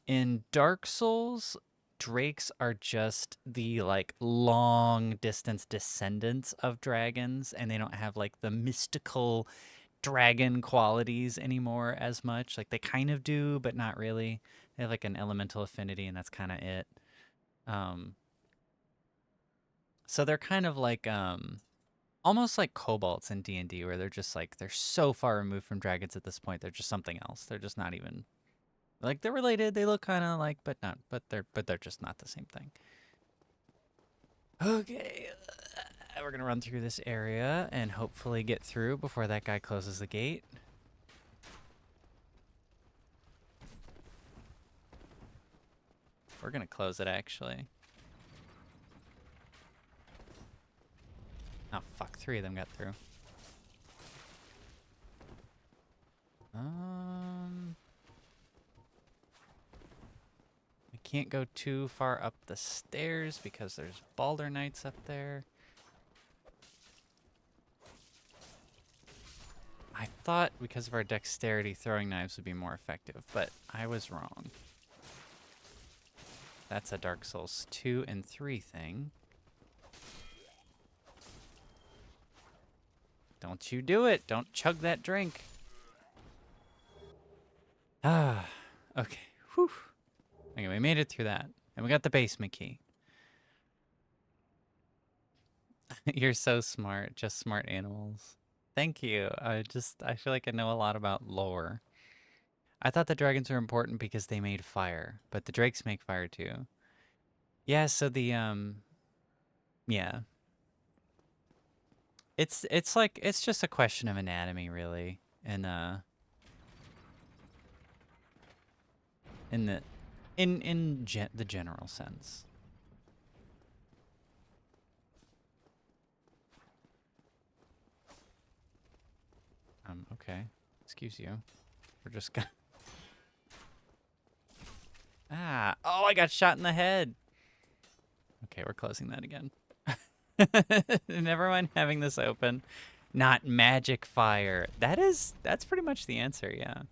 S1: In Dark Souls, drakes are just the like long distance descendants of dragons, and they don't have like the mystical dragon qualities anymore as much. Like they kind of do, but not really. They have like an elemental affinity, and that's kind of it. So they're kind of like almost like kobolds in D&D, where they're just like they're so far removed from dragons at this point. They're just something else. They're just not even like they're related. They look kind of like, but they're just not the same thing. Okay, we're gonna run through this area and hopefully get through before that guy closes the gate. We're gonna close it actually. Oh fuck, 3 of them got through. We can't go too far up the stairs because there's Balder Knights up there. I thought because of our dexterity, throwing knives would be more effective, but I was wrong. That's a Dark Souls 2 and 3 thing. Don't you do it. Don't chug that drink. Ah, okay. Whew. Okay, we made it through that. And we got the basement key. You're so smart. Just smart animals. Thank you. I feel like I know a lot about lore. I thought the dragons were important because they made fire, but the drakes make fire too. Yeah, so the yeah. It's like it's just a question of anatomy really. And in the general sense. Okay. Excuse you. We're just gonna... Ah! Oh, I got shot in the head! Okay, we're closing that again. Never mind having this open. Not magic fire. That's pretty much the answer, yeah.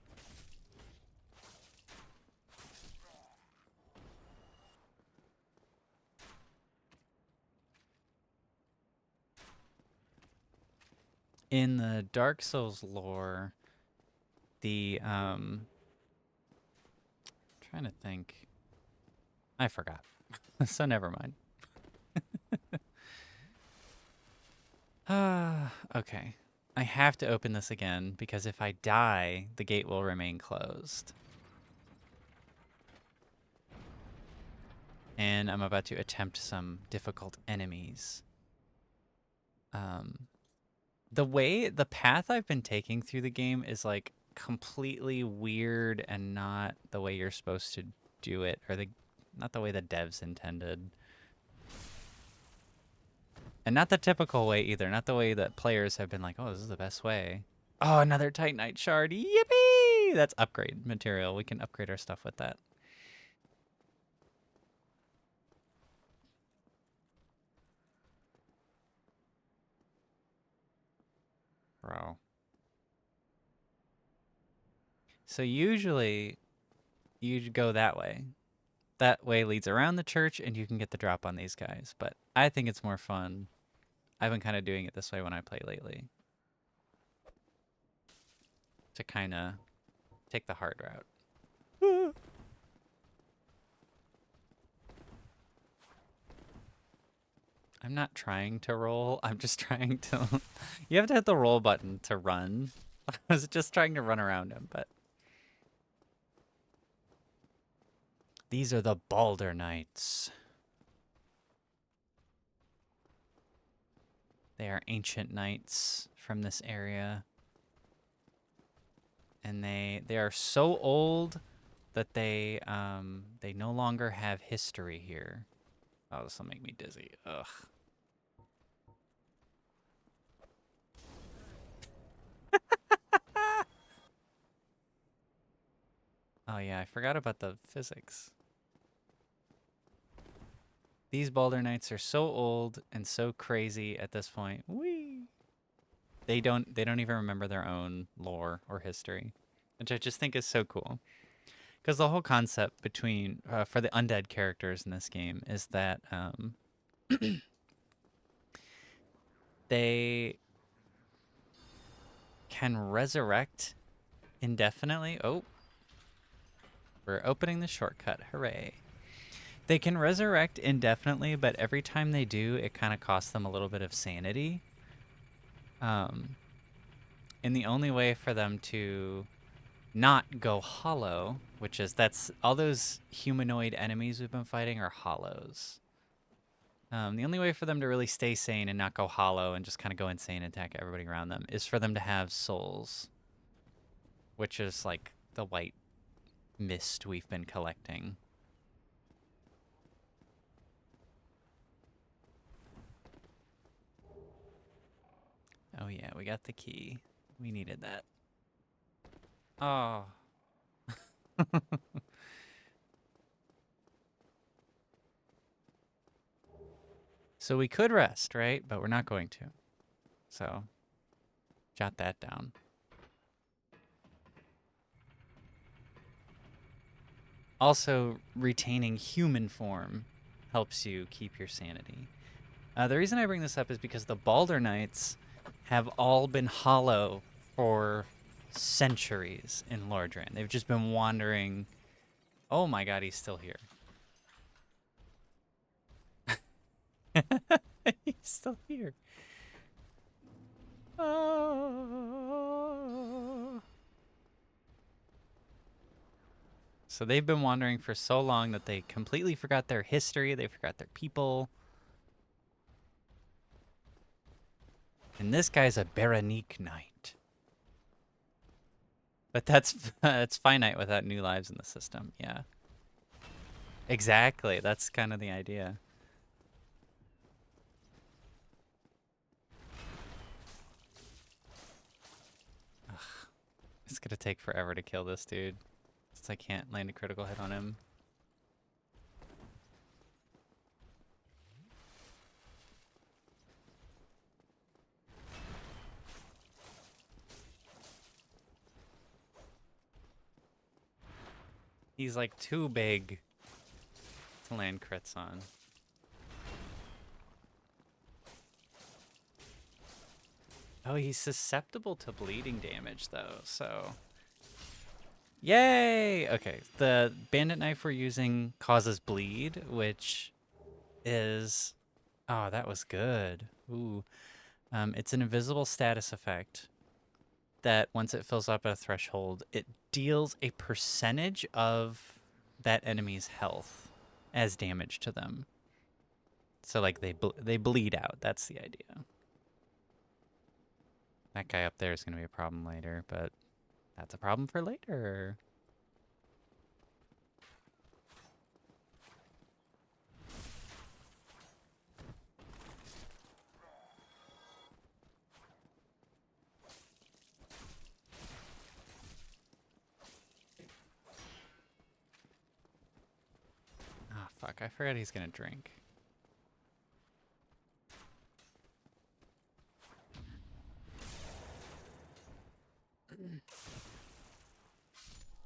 S1: In the Dark Souls lore, the trying to think. I forgot. So never mind. Okay. I have to open this again because if I die, the gate will remain closed. And I'm about to attempt some difficult enemies. The path I've been taking through the game is like completely weird and not the way you're supposed to do it, or not the way the devs intended. And not the typical way either, not the way that players have been like, oh, this is the best way. Oh, another Titanite shard. Yippee! That's upgrade material. We can upgrade our stuff with that. Bro. So usually you'd go that way. That way leads around the church and you can get the drop on these guys. But I think it's more fun. I've been kind of doing it this way when I play lately. To kind of take the hard route. I'm not trying to roll. I'm just trying to... You have to hit the roll button to run. I was just trying to run around him, but... These are the Balder Knights. They are ancient knights from this area. And they are so old that they no longer have history here. Oh, this will make me dizzy. Ugh. Oh yeah, I forgot about the physics. These Balder Knights are so old and so crazy at this point. Whee! They don't even remember their own lore or history, which I just think is so cool. Because the whole concept between for the undead characters in this game is that they can resurrect indefinitely. Oh, we're opening the shortcut. Hooray. They can resurrect indefinitely, but every time they do, it kind of costs them a little bit of sanity. And the only way for them to not go hollow, which is that's all those humanoid enemies we've been fighting are hollows. The only way for them to really stay sane and not go hollow and just kind of go insane and attack everybody around them is for them to have souls, which is like the white mist we've been collecting. Oh yeah, we got the key. We needed that. Oh. So we could rest, right? But we're not going to. So, jot that down. Also, retaining human form helps you keep your sanity. The reason I bring this up is because the Balder Knights have all been hollow for centuries in Lordran. They've just been wandering. Oh my god, he's still here. He's still here. Oh. So they've been wandering for so long that they completely forgot their history. They forgot their people. And this guy's a Baronique Knight. But that's finite without new lives in the system, yeah. Exactly, that's kind of the idea. Ugh. It's gonna take forever to kill this dude, since I can't land a critical hit on him. He's like too big to land crits on. Oh, he's susceptible to bleeding damage though, so... Yay! Okay, the bandit knife we're using causes bleed, which is... Oh, that was good. Ooh. It's an invisible status effect that once it fills up at a threshold, it deals a percentage of that enemy's health as damage to them. So like they bleed out. That's the idea. That guy up there is going to be a problem later, but that's a problem for later. Ah, fuck. I forgot he's going to drink.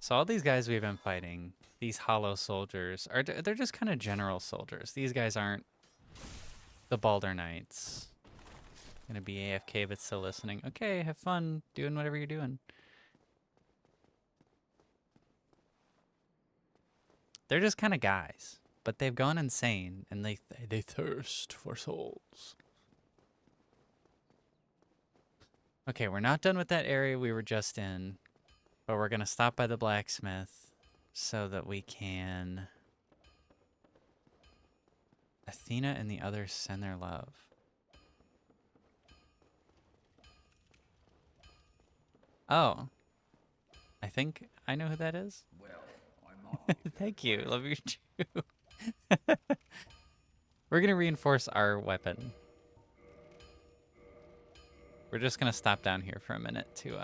S1: So all these guys we've been fighting, these hollow soldiers, they're just kind of general soldiers. These guys aren't the Balder Knights. Gonna be AFK but still listening. Okay, have fun doing whatever you're doing. They're just kind of guys, but they've gone insane and they thirst for souls. Okay, we're not done with that area we were just in, but we're gonna stop by the blacksmith so that we can... Athena and the others send their love. Oh. I think I know who that is.
S6: Well, I'm not.
S1: Thank you. Love you too. We're going to reinforce our weapon. We're just going to stop down here for a minute to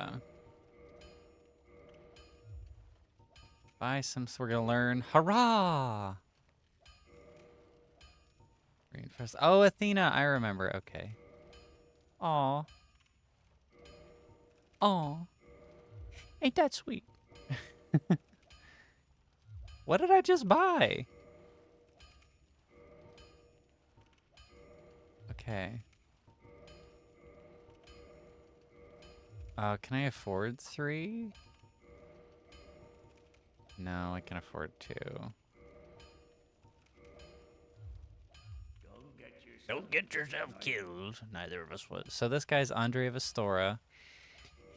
S1: buy some, so we're going to learn. Hurrah! Reinforce. Oh, Athena, I remember. Okay. Aw. Aw. Ain't that sweet? What did I just buy? Okay. Can I afford 3? No, I can afford 2. Don't get yourself killed. Neither of us was. So this guy's Andre of Astora.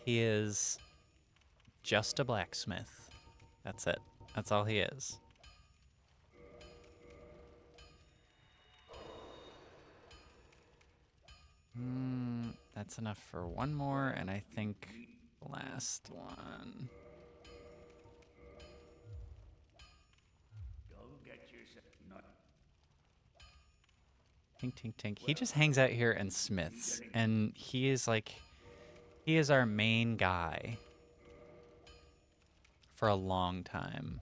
S1: He is just a blacksmith. That's it. That's all he is. That's enough for one more, and I think last one. Tink, tink, tink. He just hangs out here and smiths, and he is like, he is our main guy for a long time.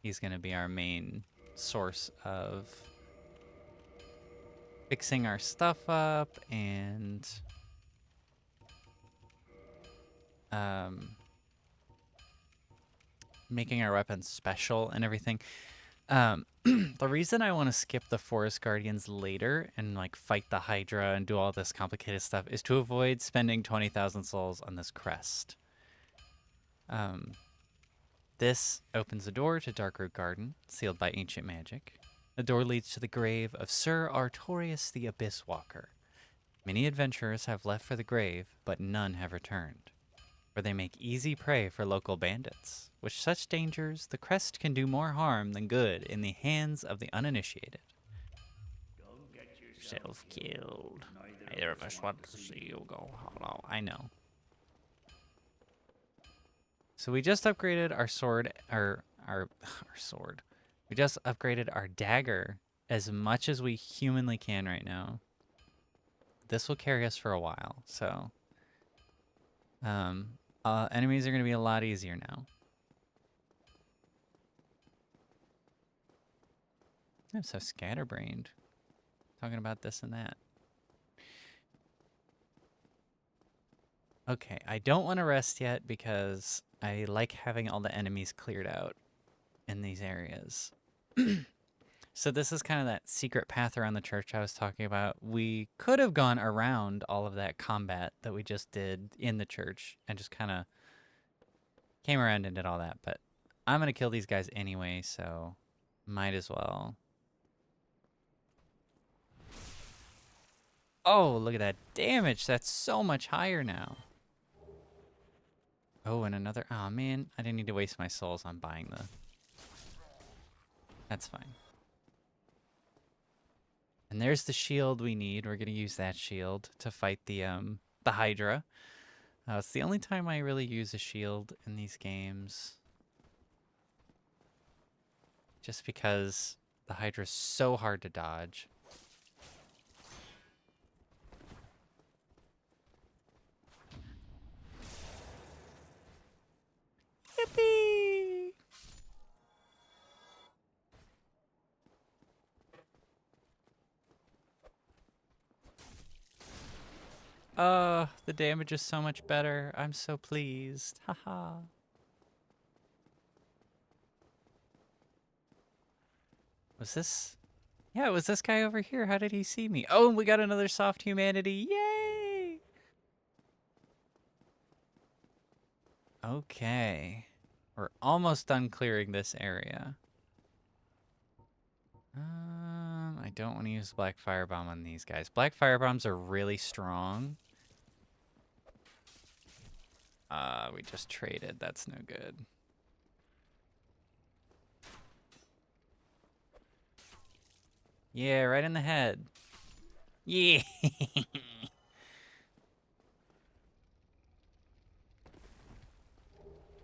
S1: He's going to be our main source of fixing our stuff up and making our weapons special and everything. The reason I want to skip the Forest Guardians later and like fight the Hydra and do all this complicated stuff is to avoid spending 20,000 souls on this crest. This opens the door to Darkroot Garden, sealed by ancient magic. The door leads to the grave of Sir Artorius the Abyss Walker. Many adventurers have left for the grave, but none have returned, where they make easy prey for local bandits. With such dangers, the crest can do more harm than good in the hands of the uninitiated. Self-killed. Neither of us want to see you go hollow. I know. So we just upgraded our sword, our sword. We just upgraded our dagger as much as we humanly can right now. This will carry us for a while, so Enemies are going to be a lot easier now. I'm so scatterbrained. Talking about this and that. Okay, I don't want to rest yet because I like having all the enemies cleared out in these areas. So this is kind of that secret path around the church I was talking about. We could have gone around all of that combat that we just did in the church and just kind of came around and did all that. But I'm going to kill these guys anyway, so might as well. Oh, look at that damage. That's so much higher now. Oh, and another... Oh, man. I didn't need to waste my souls on buying the... That's fine. And there's the shield we need. We're going to use that shield to fight the Hydra. It's the only time I really use a shield in these games. Just because the Hydra's so hard to dodge. Yippee! The damage is so much better. I'm so pleased. Haha. Was this... Yeah, it was this guy over here. How did he see me? Oh, and we got another soft humanity. Yay! Okay. We're almost done clearing this area. I don't want to use Black Firebomb on these guys. Black Firebombs are really strong. We just traded. That's no good. Yeah, right in the head. Yeah.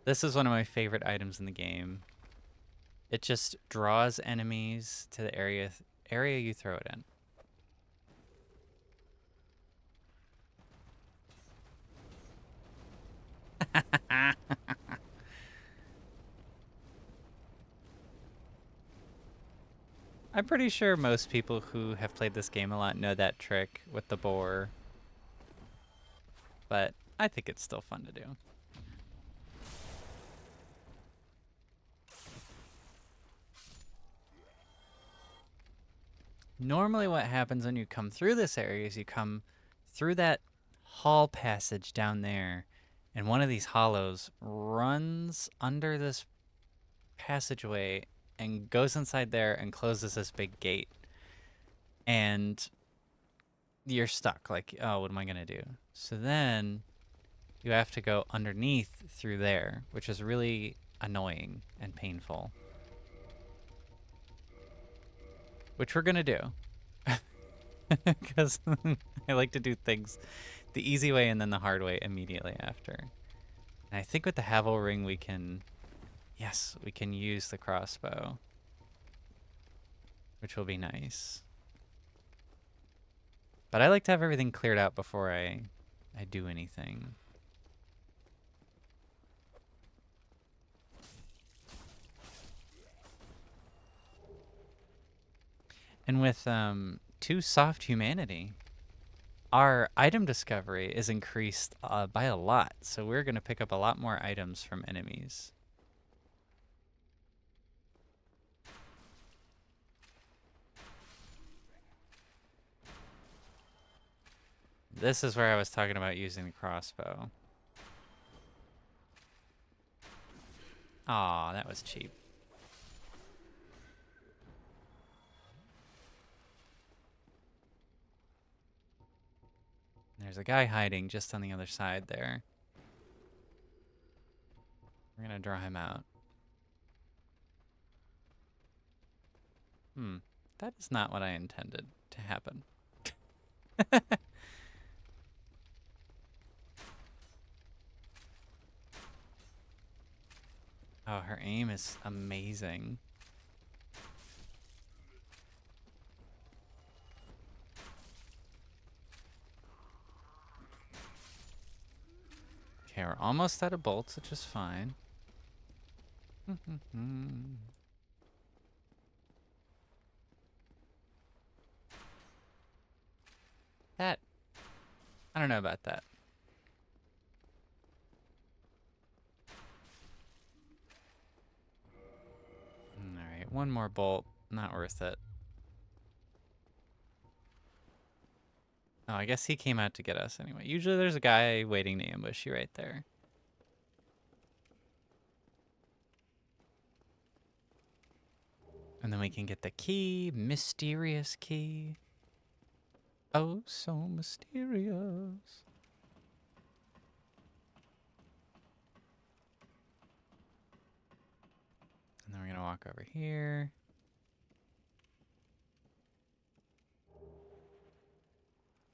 S1: This is one of my favorite items in the game. It just draws enemies to the area you throw it in. I'm pretty sure most people who have played this game a lot know that trick with the boar. But I think it's still fun to do. Normally what happens when you come through this area is you come through that hall passage down there, and one of these hollows runs under this passageway and goes inside there and closes this big gate. And you're stuck. Like, oh, what am I going to do? So then you have to go underneath through there, which is really annoying and painful. Which we're going to do. Because I like to do things the easy way and then the hard way immediately after. And I think with the Havel Ring we can... Yes, we can use the crossbow. Which will be nice. But I like to have everything cleared out before I do anything. And with 2 soft humanity, our item discovery is increased by a lot. So we're going to pick up a lot more items from enemies. This is where I was talking about using the crossbow. Aw, that was cheap. There's a guy hiding just on the other side there. We're gonna draw him out. That is not what I intended to happen. Oh, her aim is amazing. Okay, we're almost out of bolts, which is fine. That, I don't know about that. Alright, one more bolt. Not worth it. Oh, I guess he came out to get us anyway. Usually there's a guy waiting to ambush you right there. And then we can get the key. Mysterious key. Oh, so mysterious. And then we're gonna walk over here.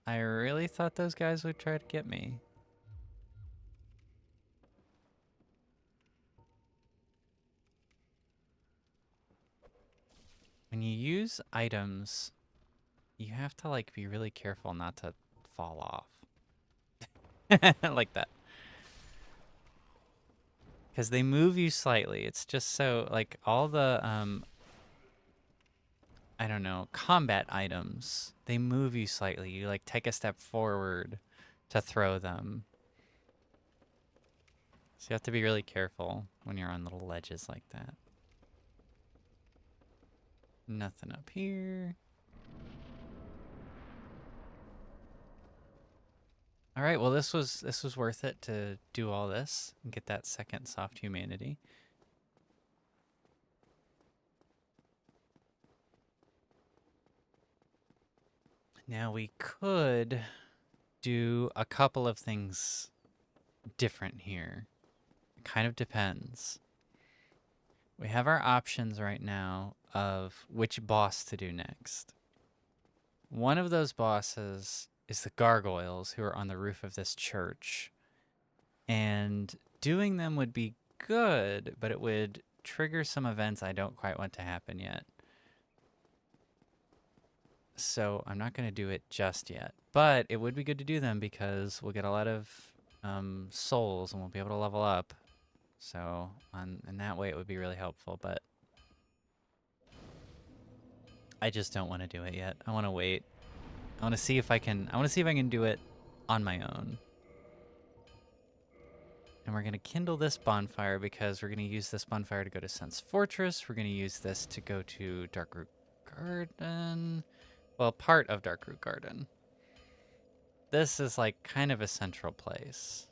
S1: I really thought those guys would try to get me. When you use items, you have to like be really careful not to fall off. Like that. Because they move you slightly. It's just so, like, all the, I don't know, combat items, they move you slightly. You, like, take a step forward to throw them. So you have to be really careful when you're on little ledges like that. Nothing up here. All right, well, this was worth it to do all this and get that second soft humanity. Now we could do a couple of things different here. It kind of depends. We have our options right now of which boss to do next. One of those bosses is the gargoyles who are on the roof of this church. And doing them would be good, but it would trigger some events I don't quite want to happen yet. So I'm not going to do it just yet. But it would be good to do them because we'll get a lot of souls and we'll be able to level up. So in that way it would be really helpful, but I just don't want to do it yet. I want to wait. I want to see if I can do it on my own. And we're going to kindle this bonfire because we're going to use this bonfire to go to Sense Fortress. We're going to use this to go to Darkroot Garden. Well, part of Darkroot Garden. This is like kind of a central place.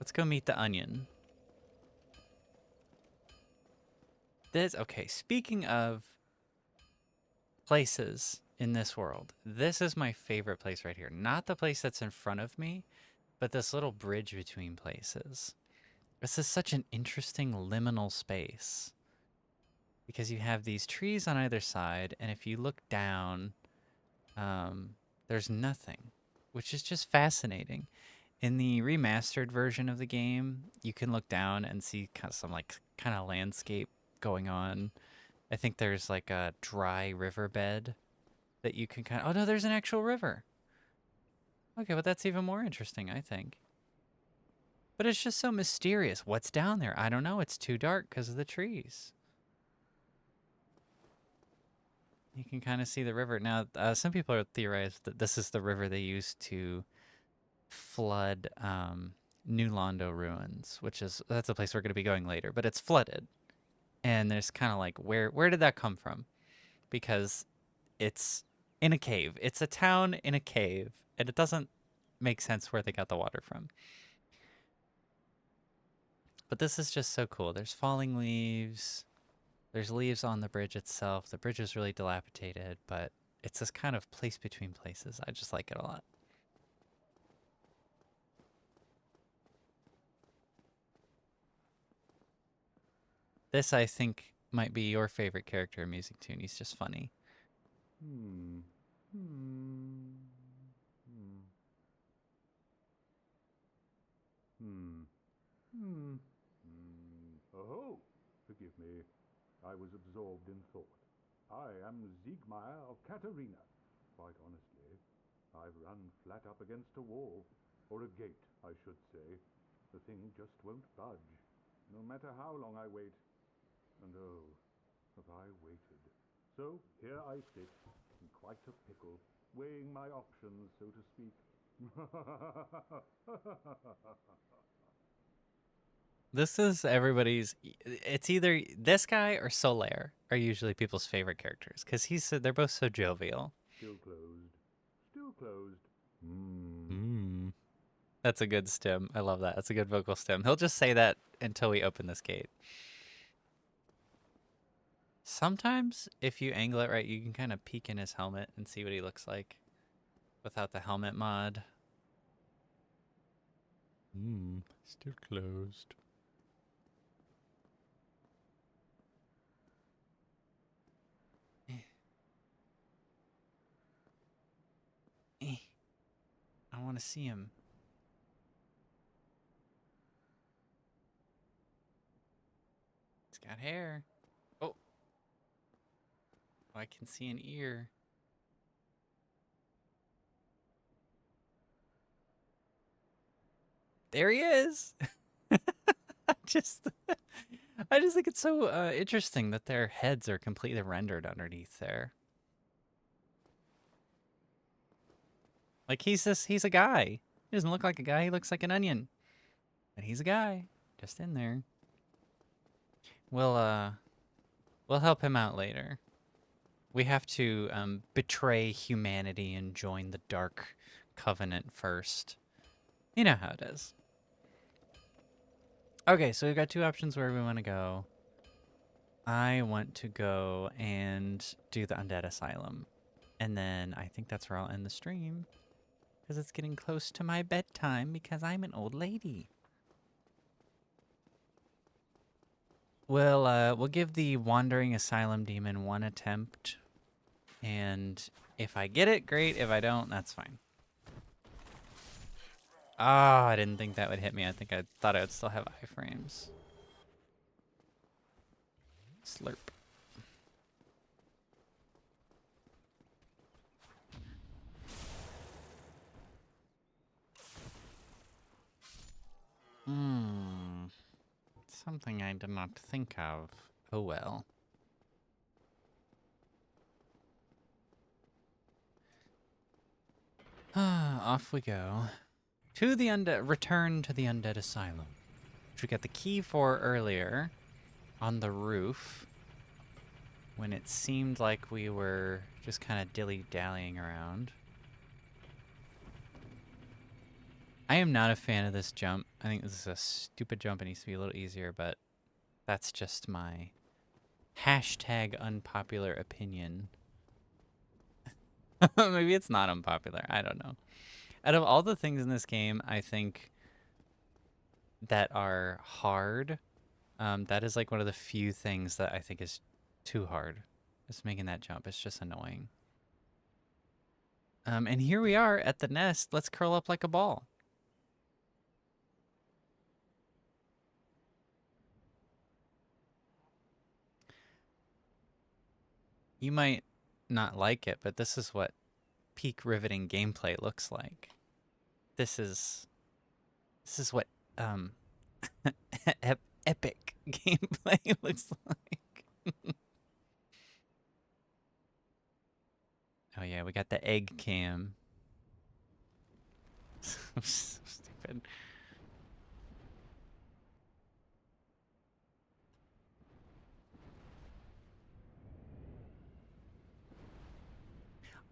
S1: Let's go meet the onion. Okay, speaking of places in this world, this is my favorite place right here. Not the place that's in front of me, but this little bridge between places. This is such an interesting liminal space because you have these trees on either side, and if you look down, there's nothing, which is just fascinating. In the remastered version of the game, you can look down and see some like kind of landscape going on. I think there's like a dry riverbed that you can oh no, there's an actual river. Okay, but that's even more interesting, I think. But it's just so mysterious. What's down there? I don't know. It's too dark because of the trees. You can kind of see the river. Now, some people are theorized that this is the river they used to flood New Londo ruins, that's a place we're going to be going later, but it's flooded. And there's kind of like, where did that come from? Because it's in a cave. It's a town in a cave, and it doesn't make sense where they got the water from. But this is just so cool. There's falling leaves. There's leaves on the bridge itself. The bridge is really dilapidated, but it's this kind of place between places. I just like it a lot. This, I think, might be your favorite character in Music Tune. He's just funny.
S5: Oh, forgive me. I was absorbed in thought. I am Siegmeyer of Katarina. Quite honestly,
S6: I've run flat up against a wall, or a gate, I should say. The thing just won't budge, no matter how long I wait. And oh, have I waited. So here I sit, in quite a pickle, weighing my options, so to speak.
S1: This is everybody's. It's either this guy or Solaire are usually people's favorite characters because they're both so jovial.
S6: Still closed. Still closed.
S1: That's a good stem. I love that. That's a good vocal stem. He'll just say that until we open this gate. Sometimes, if you angle it right, you can kind of peek in his helmet and see what he looks like without the helmet mod. Still closed. I want to see him. He's got hair. Oh, I can see an ear. There he is. I just think it's so interesting that their heads are completely rendered underneath there. Like he's a guy. He doesn't look like a guy. He looks like an onion. And he's a guy just in there. We'll help him out later. We have to betray humanity and join the Dark Covenant first. You know how it is. Okay, so we've got two options where we want to go. I want to go and do the Undead Asylum. And then I think that's where I'll end the stream. Because it's getting close to my bedtime because I'm an old lady. We'll give the Wandering Asylum Demon one attempt. And if I get it, great. If I don't, that's fine. Ah, I didn't think that would hit me. I thought I would still have iframes. Slurp. Something I did not think of. Oh well. Off we go. To the return to the Undead Asylum. Which we got the key for earlier on the roof. When it seemed like we were just kind of dilly-dallying around. I am not a fan of this jump. I think this is a stupid jump. It needs to be a little easier, but that's just my hashtag unpopular opinion. Maybe it's not unpopular. I don't know. Out of all the things in this game, I think that are hard, that is like one of the few things that I think is too hard. Just making that jump. It's just annoying. And here we are at the nest. Let's curl up like a ball. You might not like it, but this is what peak riveting gameplay looks like. This is what epic gameplay looks like. Oh yeah, we got the egg cam. So stupid.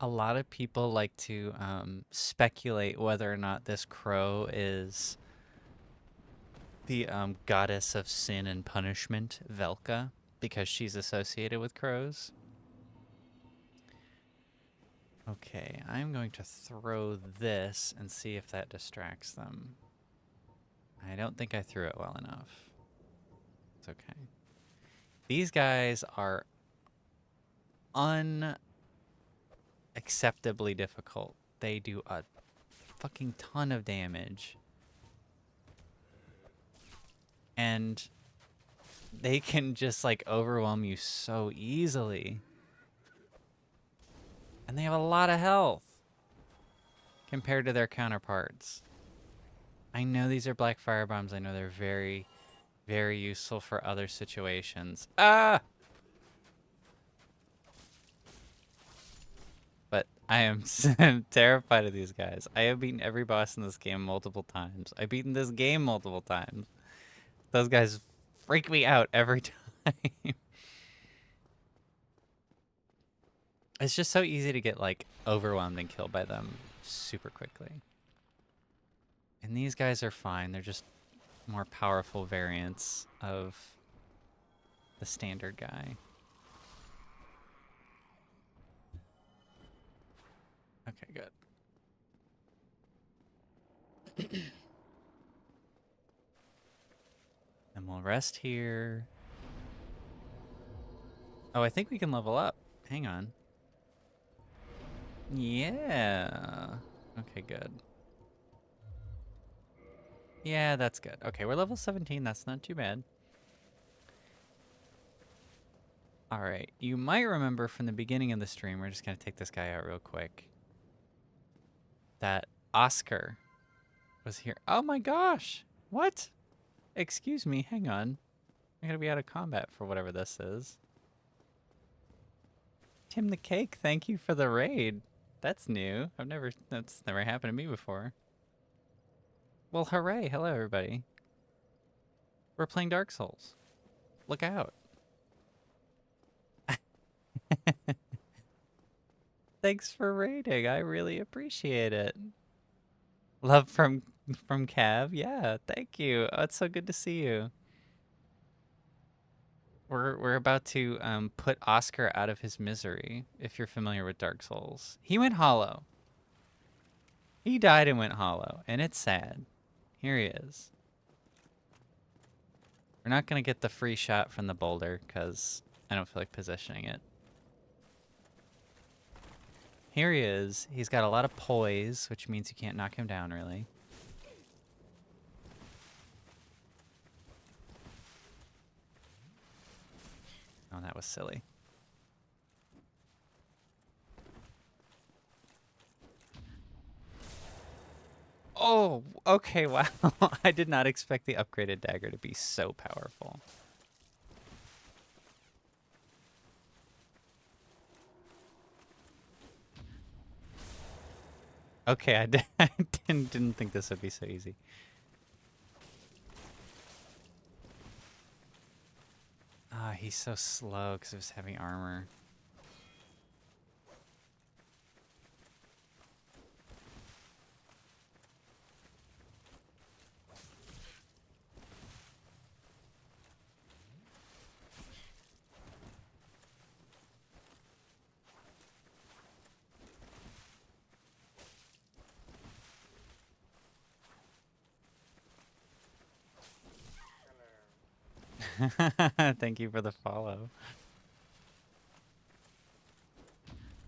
S1: A lot of people like to speculate whether or not this crow is the goddess of sin and punishment, Velka, because she's associated with crows. Okay, I'm going to throw this and see if that distracts them. I don't think I threw it well enough. It's okay. These guys are unacceptably difficult. They do a fucking ton of damage. And they can just like overwhelm you so easily. And they have a lot of health. compared to their counterparts. I know these are black fire bombs. I know they're very, very useful for other situations. Ah! But I am terrified of these guys. I have beaten every boss in this game multiple times. I've beaten this game multiple times. Those guys freak me out every time. It's just so easy to get, like, overwhelmed and killed by them super quickly. And these guys are fine. They're just more powerful variants of the standard guy. Okay, good. And we'll rest here. Oh, I think we can level up. Hang on. Yeah. Okay, good. Yeah, that's good. Okay, we're level 17. That's not too bad. All right. You might remember from the beginning of the stream, we're just going to take this guy out real quick, that Oscar was here. Oh my gosh. What? Excuse me. Hang on. I'm going to be out of combat for whatever this is. Tim the Cake, thank you for the raid. That's new. That's never happened to me before. Well, hooray. Hello, everybody. We're playing Dark Souls. Look out. Thanks for raiding. I really appreciate it. Love from Cav. Yeah, thank you. Oh, it's so good to see you. We're about to put Oscar out of his misery, if you're familiar with Dark Souls. He went hollow. He died and went hollow, and it's sad. Here he is. We're not going to get the free shot from the boulder, because I don't feel like positioning it. Here he is. He's got a lot of poise, which means you can't knock him down, really. Oh, that was silly. Oh, okay, wow. I did not expect the upgraded dagger to be so powerful. Okay, I didn't think this would be so easy. Ah, he's so slow because of his heavy armor. Thank you for the follow.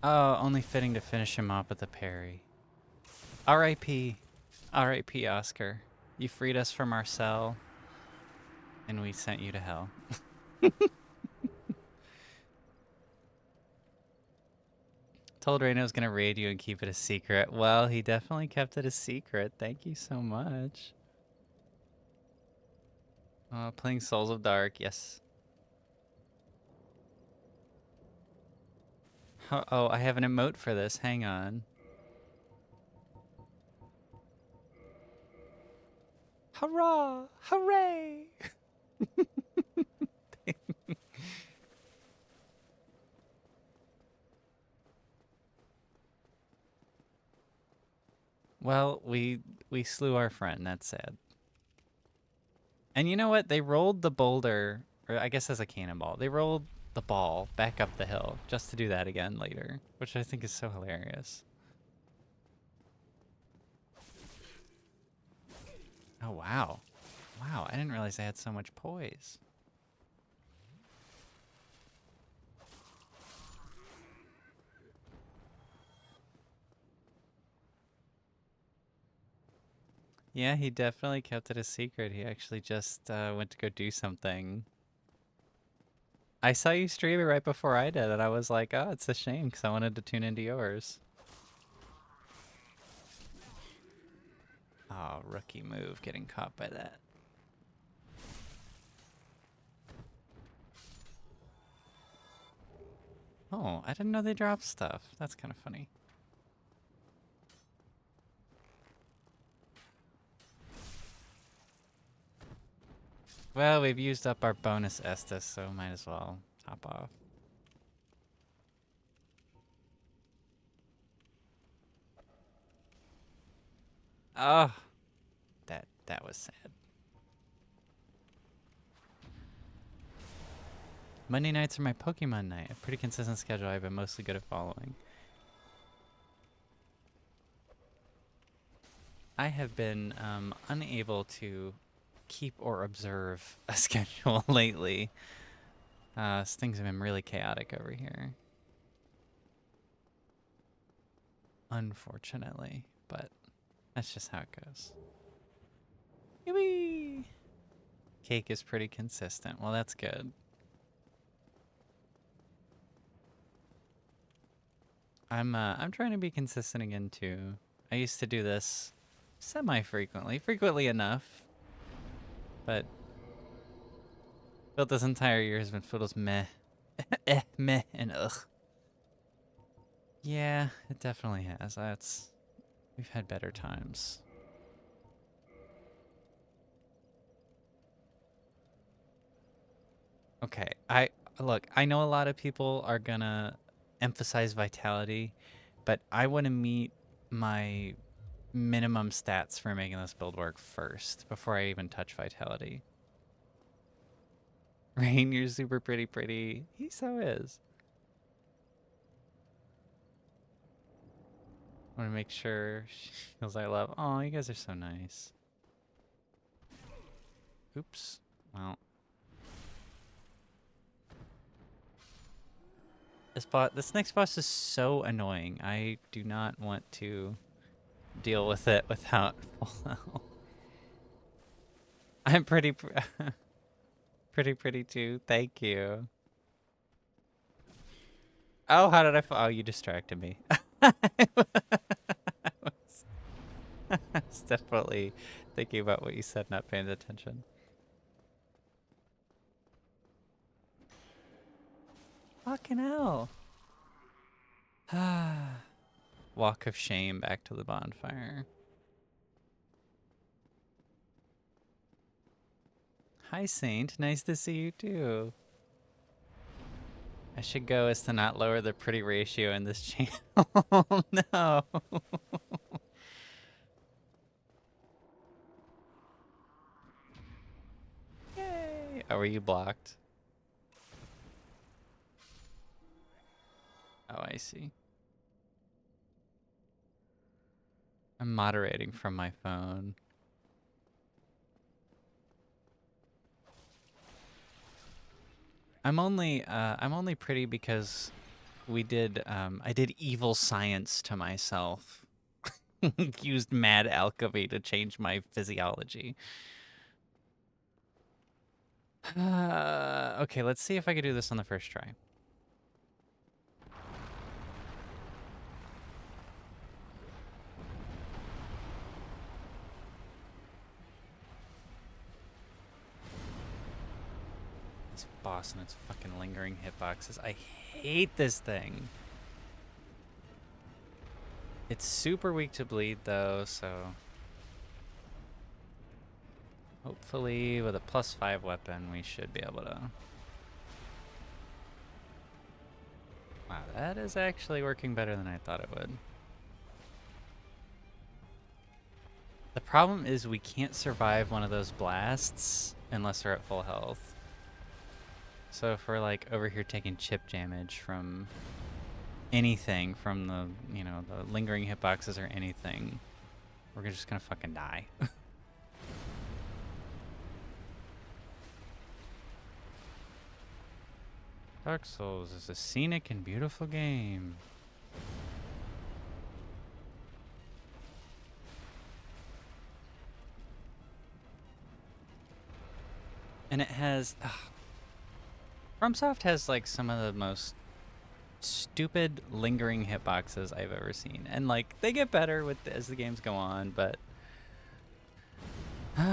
S1: Oh, only fitting to finish him off with a parry. R.I.P. R.I.P. Oscar. You freed us from our cell, and we sent you to hell. Told Reyna I was going to raid you and keep it a secret. Well, he definitely kept it a secret. Thank you so much. Playing Souls of Dark, yes. Oh, I have an emote for this. Hang on. Hurrah! Hooray! Well, we slew our friend. That's sad. And you know what? They rolled the boulder, or I guess as a cannonball. They rolled the ball back up the hill just to do that again later, which I think is so hilarious. Oh, wow. Wow, I didn't realize I had so much poise. Yeah, he definitely kept it a secret. He actually just went to go do something. I saw you stream it right before I did, and I was like, oh, it's a shame, because I wanted to tune into yours. Oh, rookie move, getting caught by that. Oh, I didn't know they dropped stuff. That's kind of funny. Well, we've used up our bonus estus, so might as well hop off. Oh, that was sad. Monday nights are my Pokemon night. A pretty consistent schedule I've been mostly good at following. I have been unable to keep or observe a schedule lately. Things have been really chaotic over here. Unfortunately, but that's just how it goes. Yee-wee! Cake is pretty consistent. Well, that's good. I'm trying to be consistent again too. I used to do this semi-frequently, frequently enough, but built this entire year has been filled with meh, meh, and ugh. Yeah, it definitely has. We've had better times. Okay, look, I know a lot of people are gonna emphasize vitality, but I want to meet my minimum stats for making this build work first before I even touch vitality. Rain, you're super pretty. He so is. I want to make sure she feels I love. Oh, you guys are so nice. Oops. Well. This next boss is so annoying. I do not want to deal with it without full health. I'm pretty too. Thank you. Oh, how did I fall? Oh, you distracted me. I was definitely thinking about what you said, not paying attention. Fucking hell. Walk of shame back to the bonfire. Hi, Saint. Nice to see you, too. I should go as to not lower the pretty ratio in this channel. No. Yay. Oh, were you blocked? Oh, I see. I'm moderating from my phone. I'm only pretty because we did, I did evil science to myself. Used mad alchemy to change my physiology. Okay, let's see if I can do this on the first try. This boss and its fucking lingering hitboxes. I hate this thing. It's super weak to bleed though, so hopefully with a +5 weapon we should be able to. Wow, that is actually working better than I thought it would. The problem is we can't survive one of those blasts unless we're at full health. So if we're like over here taking chip damage from anything, from the, you know, the lingering hitboxes or anything, we're just gonna fucking die. Dark Souls is a scenic and beautiful game. And it has... FromSoft has like some of the most stupid lingering hitboxes I've ever seen. And like, they get better with as the games go on, but Some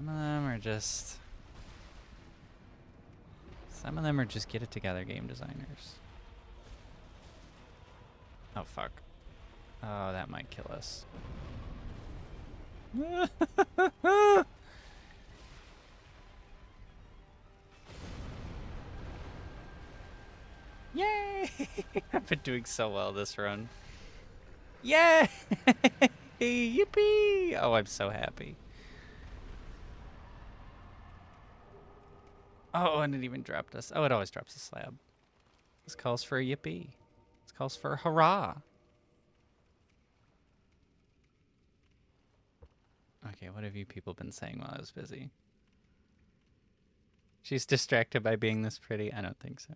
S1: of them are just... Some of them are just get it together game designers. Oh, fuck. Oh, that might kill us. Yay! I've been doing so well this run. Yay! Yippee! Oh, I'm so happy. Oh, and it even dropped us. Oh, it always drops a slab. This calls for a yippee. This calls for a hurrah. Okay, what have you people been saying while I was busy? She's distracted by being this pretty? I don't think so.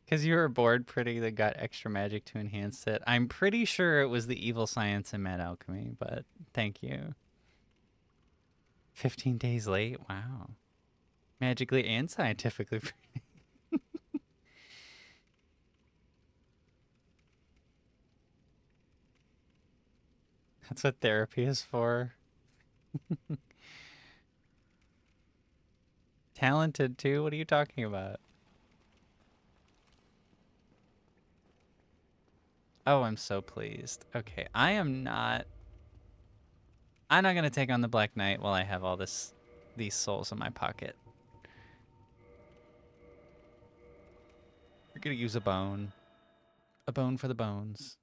S1: Because you were bored pretty that got extra magic to enhance it. I'm pretty sure it was the evil science in Mad Alchemy, but thank you. 15 days late? Wow. Magically and scientifically pretty. That's what therapy is for. Talented too? What are you talking about? Oh, I'm so pleased. Okay, I'm not gonna take on the Black Knight while I have all these souls in my pocket. We're gonna use a bone. A bone for the bones.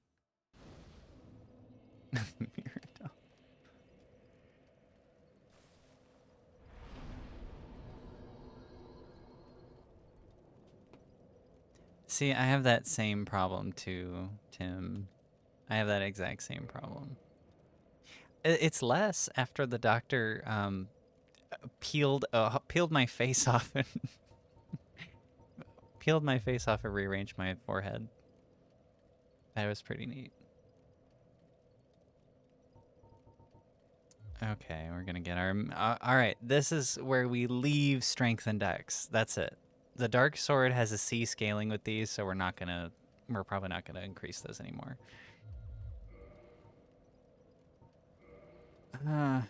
S1: Mirrodome. See, I have that same problem too, Tim. I have that exact same problem. It's less after the doctor peeled my face off and peeled my face off and rearranged my forehead. That was pretty neat. Okay, we're gonna get our... all right, this is where we leave strength and dex. That's it. The dark sword has a C scaling with these, so we're probably not gonna increase those anymore. That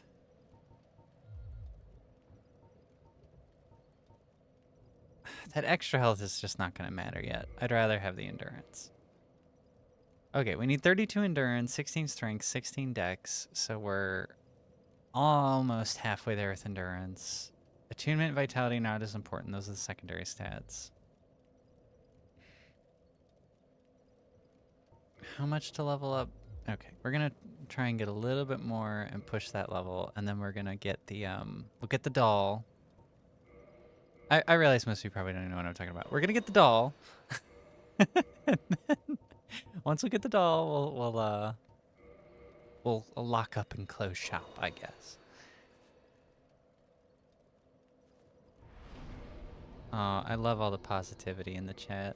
S1: extra health is just not gonna matter yet. I'd rather have the endurance. Okay, we need 32 endurance, 16 strength, 16 dex, so we're almost halfway there with endurance. Attunement, vitality, not as important. Those are the secondary stats. How much to level up? Okay, we're gonna try and get a little bit more and push that level, and then we're gonna get the we'll get the doll. I realize most of you probably don't even know what I'm talking about. We're gonna get the doll. And then once we get the doll, we'll lock up and close shop, I guess. I love all the positivity in the chat.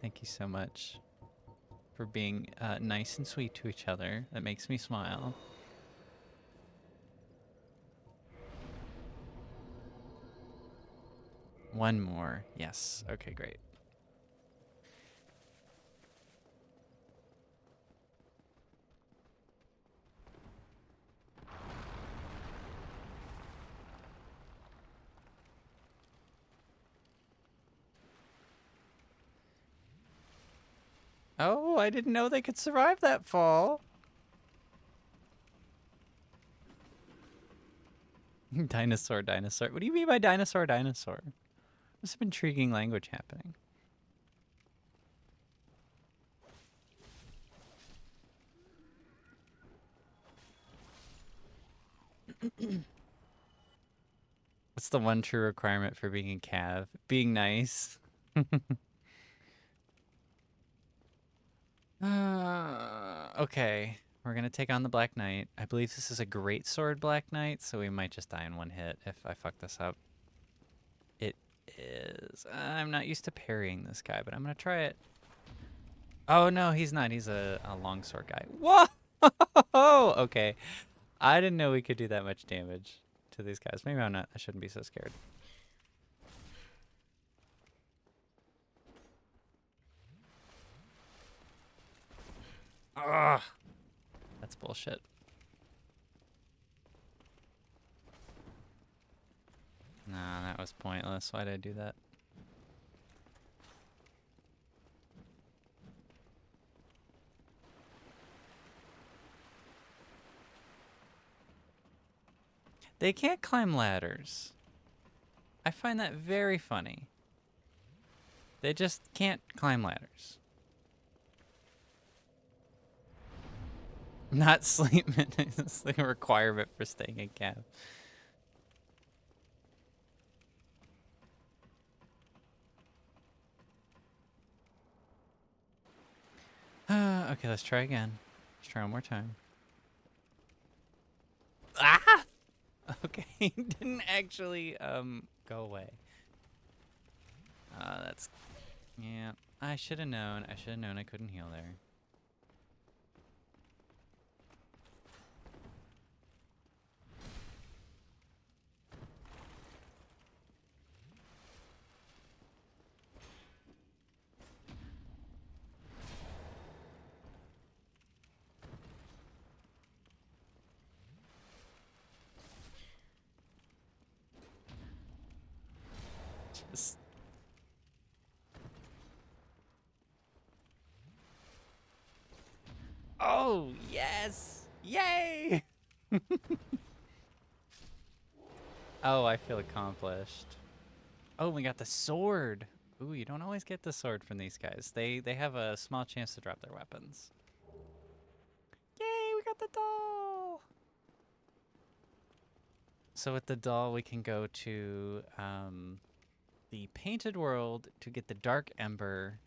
S1: Thank you so much for being nice and sweet to each other. That makes me smile. One more. Yes. Okay, great. Oh, I didn't know they could survive that fall. Dinosaur, dinosaur. What do you mean by dinosaur, dinosaur? There's some intriguing language happening. What's the one true requirement for being a cav? Being nice. Okay, we're gonna take on the Black Knight. I believe this is a great sword Black Knight, so we might just die in one hit if I fuck this up. It is. I'm not used to parrying this guy, but I'm gonna try it. Oh no, he's not. He's a longsword guy. Whoa! Okay, I didn't know we could do that much damage to these guys. Maybe I'm not. I shouldn't be so scared. Ugh. That's bullshit. Nah, that was pointless. Why did I do that? They can't climb ladders. I find that very funny. They just can't climb ladders. Not sleeping is the requirement for staying in camp. Okay, let's try again. Let's try one more time. Ah! Okay, didn't actually go away. That's yeah. I should have known. I should have known I couldn't heal there. Just oh, yes! Yay! Oh, I feel accomplished. Oh, we got the sword. Ooh, you don't always get the sword from these guys. They have a small chance to drop their weapons. Yay, we got the doll! So with the doll, we can go to the Painted World to get the Dark Ember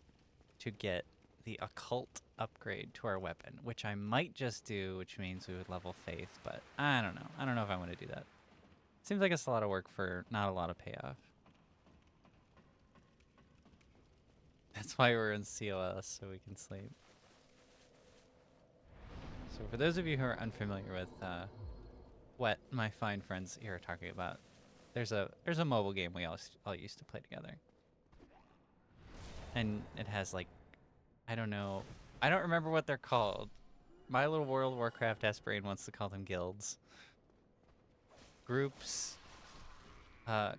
S1: to get the Occult upgrade to our weapon, which I might just do, which means we would level Faith, but I don't know. I don't know if I want to do that. Seems like it's a lot of work for not a lot of payoff. That's why we're in COS, so we can sleep. So for those of you who are unfamiliar with what my fine friends here are talking about, there's a mobile game we all used to play together. And it has like, I don't know, I don't remember what they're called. My little World of Warcraft Brain wants to call them guilds. Groups,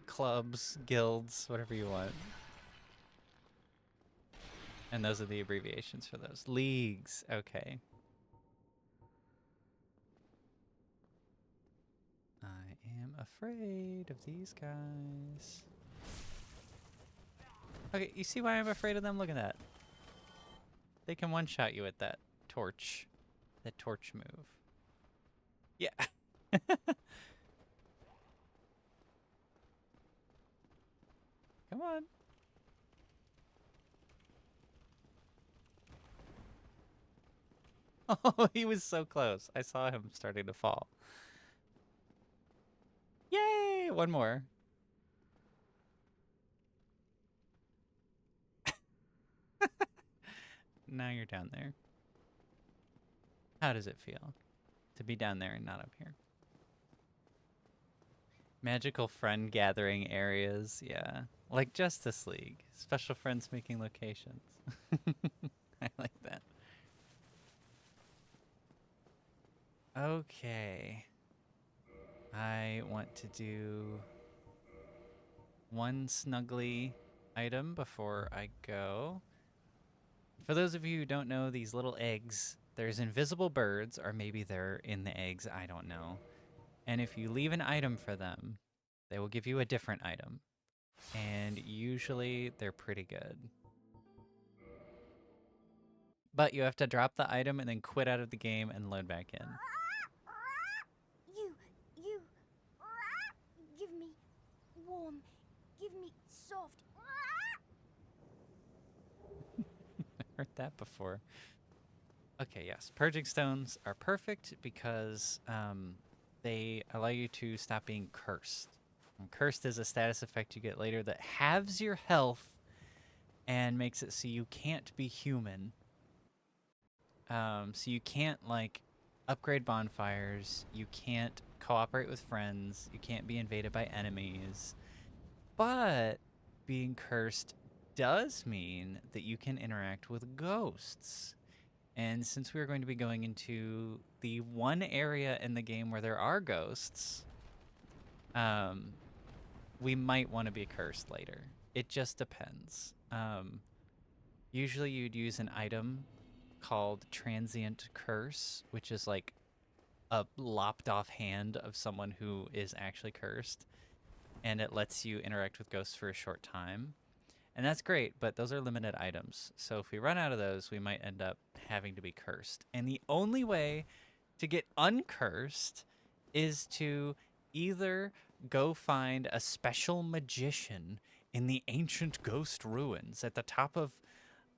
S1: clubs, guilds, whatever you want. And those are the abbreviations for those. Leagues, okay. I am afraid of these guys. Okay, you see why I'm afraid of them? Look at that. They can one-shot you with that torch. That torch move. Yeah. Come on. Oh, he was so close. I saw him starting to fall. Yay! One more. Now you're down there. How does it feel to be down there and not up here? Magical friend gathering areas, yeah. Like Justice League. Special friends making locations. I like that. Okay. I want to do one snuggly item before I go. For those of you who don't know, these little eggs, there's invisible birds, or maybe they're in the eggs, I don't know. And if you leave an item for them, they will give you a different item. And usually they're pretty good. But you have to drop the item and then quit out of the game and load back in.
S7: You, give me warm, give me soft.
S1: I heard that before. Okay, yes. Purging stones are perfect because they allow you to stop being cursed. And cursed is a status effect you get later that halves your health and makes it so you can't be human. So you can't, like, upgrade bonfires. You can't cooperate with friends. You can't be invaded by enemies. But being cursed does mean that you can interact with ghosts. And since we are going to be going into the one area in the game where there are ghosts, we might want to be cursed later. It just depends. Usually you'd use an item called Transient Curse, which is like a lopped off hand of someone who is actually cursed, and it lets you interact with ghosts for a short time. And that's great, but those are limited items. So if we run out of those, we might end up having to be cursed. And the only way to get uncursed is to either go find a special magician in the ancient ghost ruins at the top of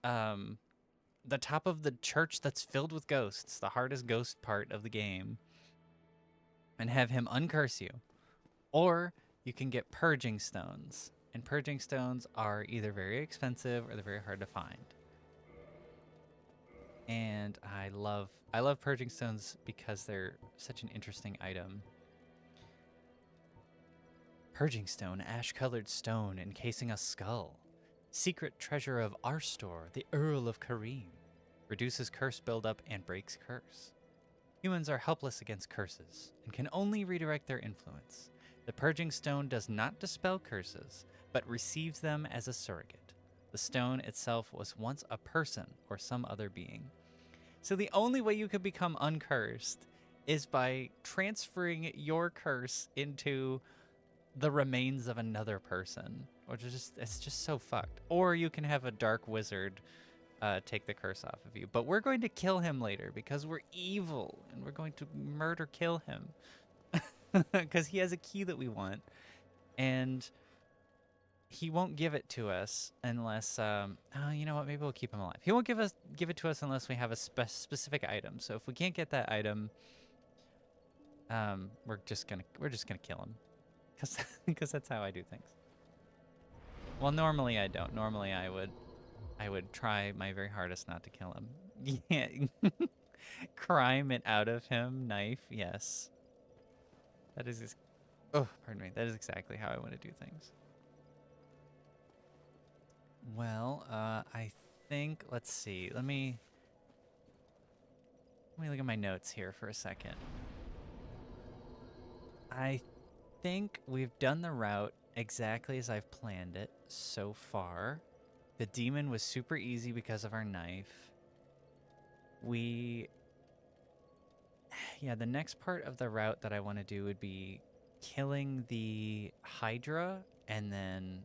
S1: the church that's filled with ghosts, the hardest ghost part of the game, and have him uncurse you. Or you can get purging stones. And purging stones are either very expensive or they're very hard to find. And I love purging stones because they're such an interesting item. Purging stone, ash-colored stone encasing a skull. Secret treasure of Arstor, the Earl of Kareem. Reduces curse buildup and breaks curse. Humans are helpless against curses and can only redirect their influence. The purging stone does not dispel curses, but receives them as a surrogate. The stone itself was once a person or some other being. So the only way you could become uncursed is by transferring your curse into the remains of another person, which is it's just so fucked. Or you can have a dark wizard take the curse off of you. But we're going to kill him later because we're evil and we're going to kill him because he has a key that we want, and he won't give it to us unless you know what, maybe we'll keep him alive. He won't give it to us unless we have a specific item. So if we can't get that item, we're just gonna kill him because that's how I do things. Well, normally I don't. Normally I would try my very hardest not to kill him. Yeah. Crime it out of him, knife, yes. That is, oh, pardon me. That is exactly how I want to do things. Well, I think, let's see. Let me look at my notes here for a second. I think we've done the route exactly as I've planned it so far. The demon was super easy because of our knife. The next part of the route that I want to do would be killing the Hydra and then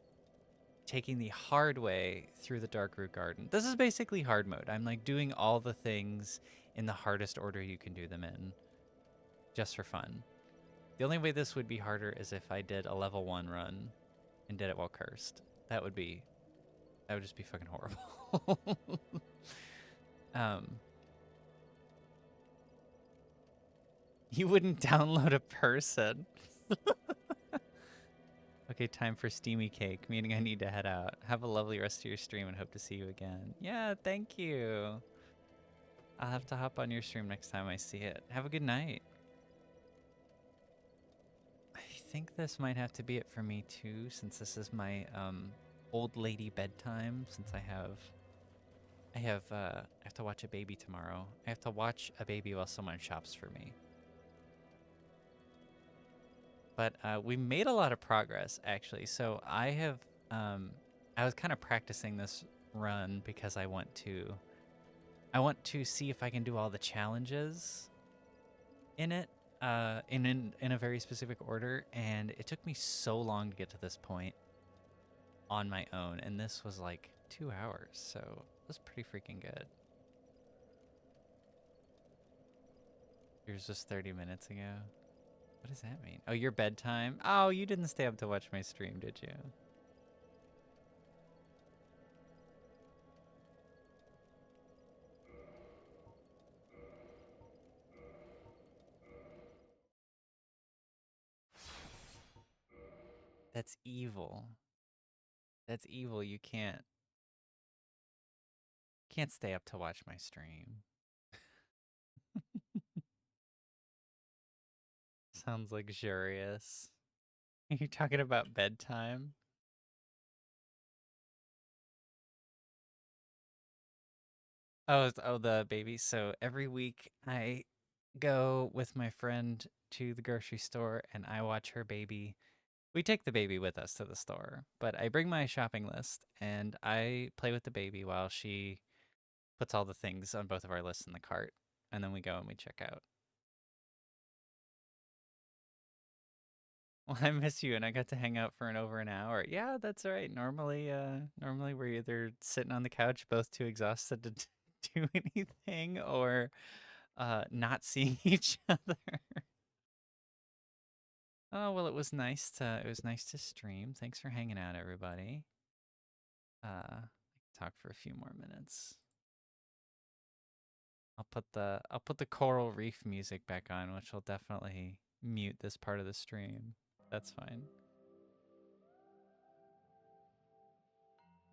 S1: taking the hard way through the Darkroot Garden. This is basically hard mode. I'm like doing all the things in the hardest order you can do them in, just for fun. The only way this would be harder is if I did a level 1 run and did it while cursed. That would just be fucking horrible. You wouldn't download a person. Okay, time for steamy cake, meaning I need to head out. Have a lovely rest of your stream and hope to see you again. Yeah, thank you. I'll have to hop on your stream next time I see it. Have a good night. I think this might have to be it for me too, since this is my old lady bedtime, since I have to watch a baby tomorrow. I have to watch a baby while someone shops for me. But we made a lot of progress, actually. So I was kind of practicing this run because I want to see if I can do all the challenges in it in a very specific order. And it took me so long to get to this point on my own. And this was like 2 hours. So it was pretty freaking good. Yours was 30 minutes ago. What does that mean? Oh, your bedtime? Oh, you didn't stay up to watch my stream, did you? That's evil. That's evil. You can't stay up to watch my stream. Sounds luxurious. Are you talking about bedtime? Oh, the baby. So every week I go with my friend to the grocery store and I watch her baby. We take the baby with us to the store, but I bring my shopping list and I play with the baby while she puts all the things on both of our lists in the cart. And then we go and we check out. Well, I miss you, and I got to hang out for over an hour. Yeah, that's right. Normally we're either sitting on the couch, both too exhausted to do anything, or not seeing each other. Oh well, it was nice to stream. Thanks for hanging out, everybody. Talk for a few more minutes. I'll put the coral reef music back on, which will definitely mute this part of the stream. That's fine.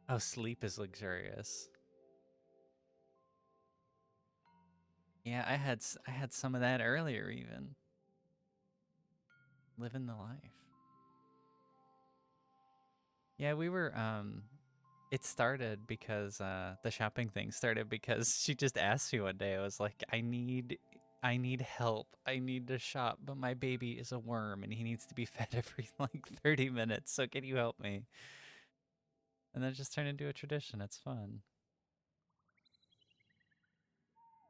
S1: Oh, sleep is luxurious. Yeah, I had some of that earlier even. Living the life. Yeah, we were it started because the shopping thing started because she just asked me one day. I was like, I need help. I need to shop, but my baby is a worm and he needs to be fed every like 30 minutes. So can you help me? And then it just turned into a tradition. It's fun.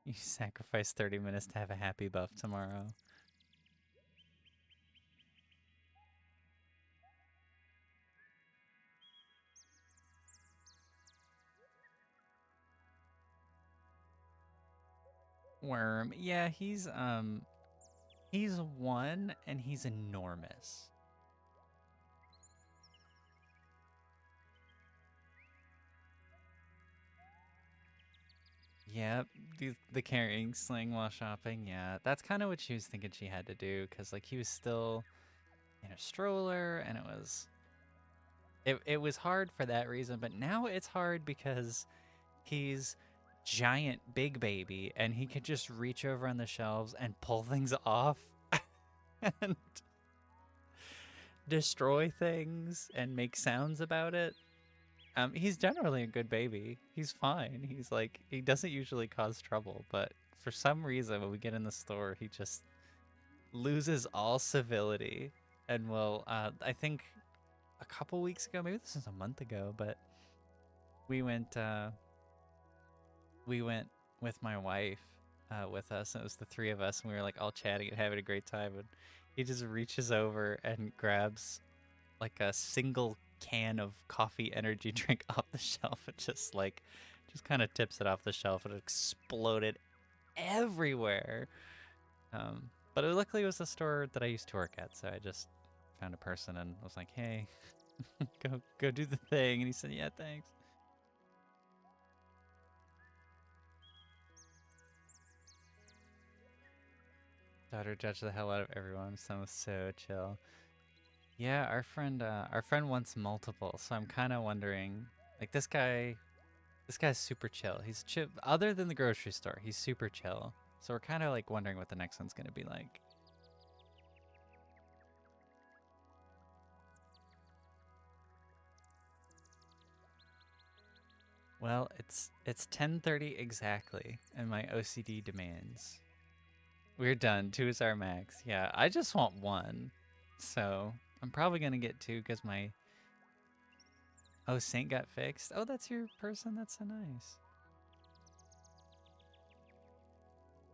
S1: You sacrifice 30 minutes to have a happy buff tomorrow. Worm. Yeah, he's 1 and he's enormous. Yep, the carrying sling while shopping. Yeah, that's kind of what she was thinking she had to do because like he was still in a stroller and it was hard for that reason. But now it's hard because he's giant big baby and he could just reach over on the shelves and pull things off and destroy things and make sounds about it. He's generally a good baby. He's fine. He's like, he doesn't usually cause trouble, but for some reason when we get in the store, he just loses all civility and will, I think a couple weeks ago, maybe this is a month ago, but we went with my wife with us, and it was the 3 of us, and we were like all chatting and having a great time, and he just reaches over and grabs like a single can of coffee energy drink off the shelf and just kind of tips it off the shelf and it exploded everywhere. But luckily it was a store that I used to work at, so I just found a person and was like, hey, go do the thing. And he said, yeah, thanks. Daughter judged the hell out of everyone. Son was so chill. Yeah, our friend wants multiple, so I'm kind of wondering, like this guy's super chill. He's chill. Other than the grocery store, he's super chill. So we're kind of like wondering what the next one's gonna be like. Well, it's 10:30 exactly, and my OCD demands. We're done. 2 is our max. Yeah, I just want 1, so I'm probably gonna get 2 because my Saint got fixed. Oh, that's your person. That's so nice.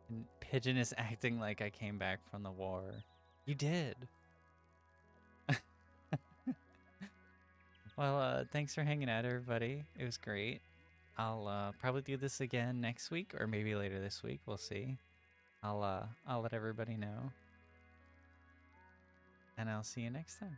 S1: And Pigeon is acting like I came back from the war. You did. Well, thanks for hanging out, everybody. It was great. I'll probably do this again next week or maybe later this week. We'll see. I'll let everybody know. And I'll see you next time.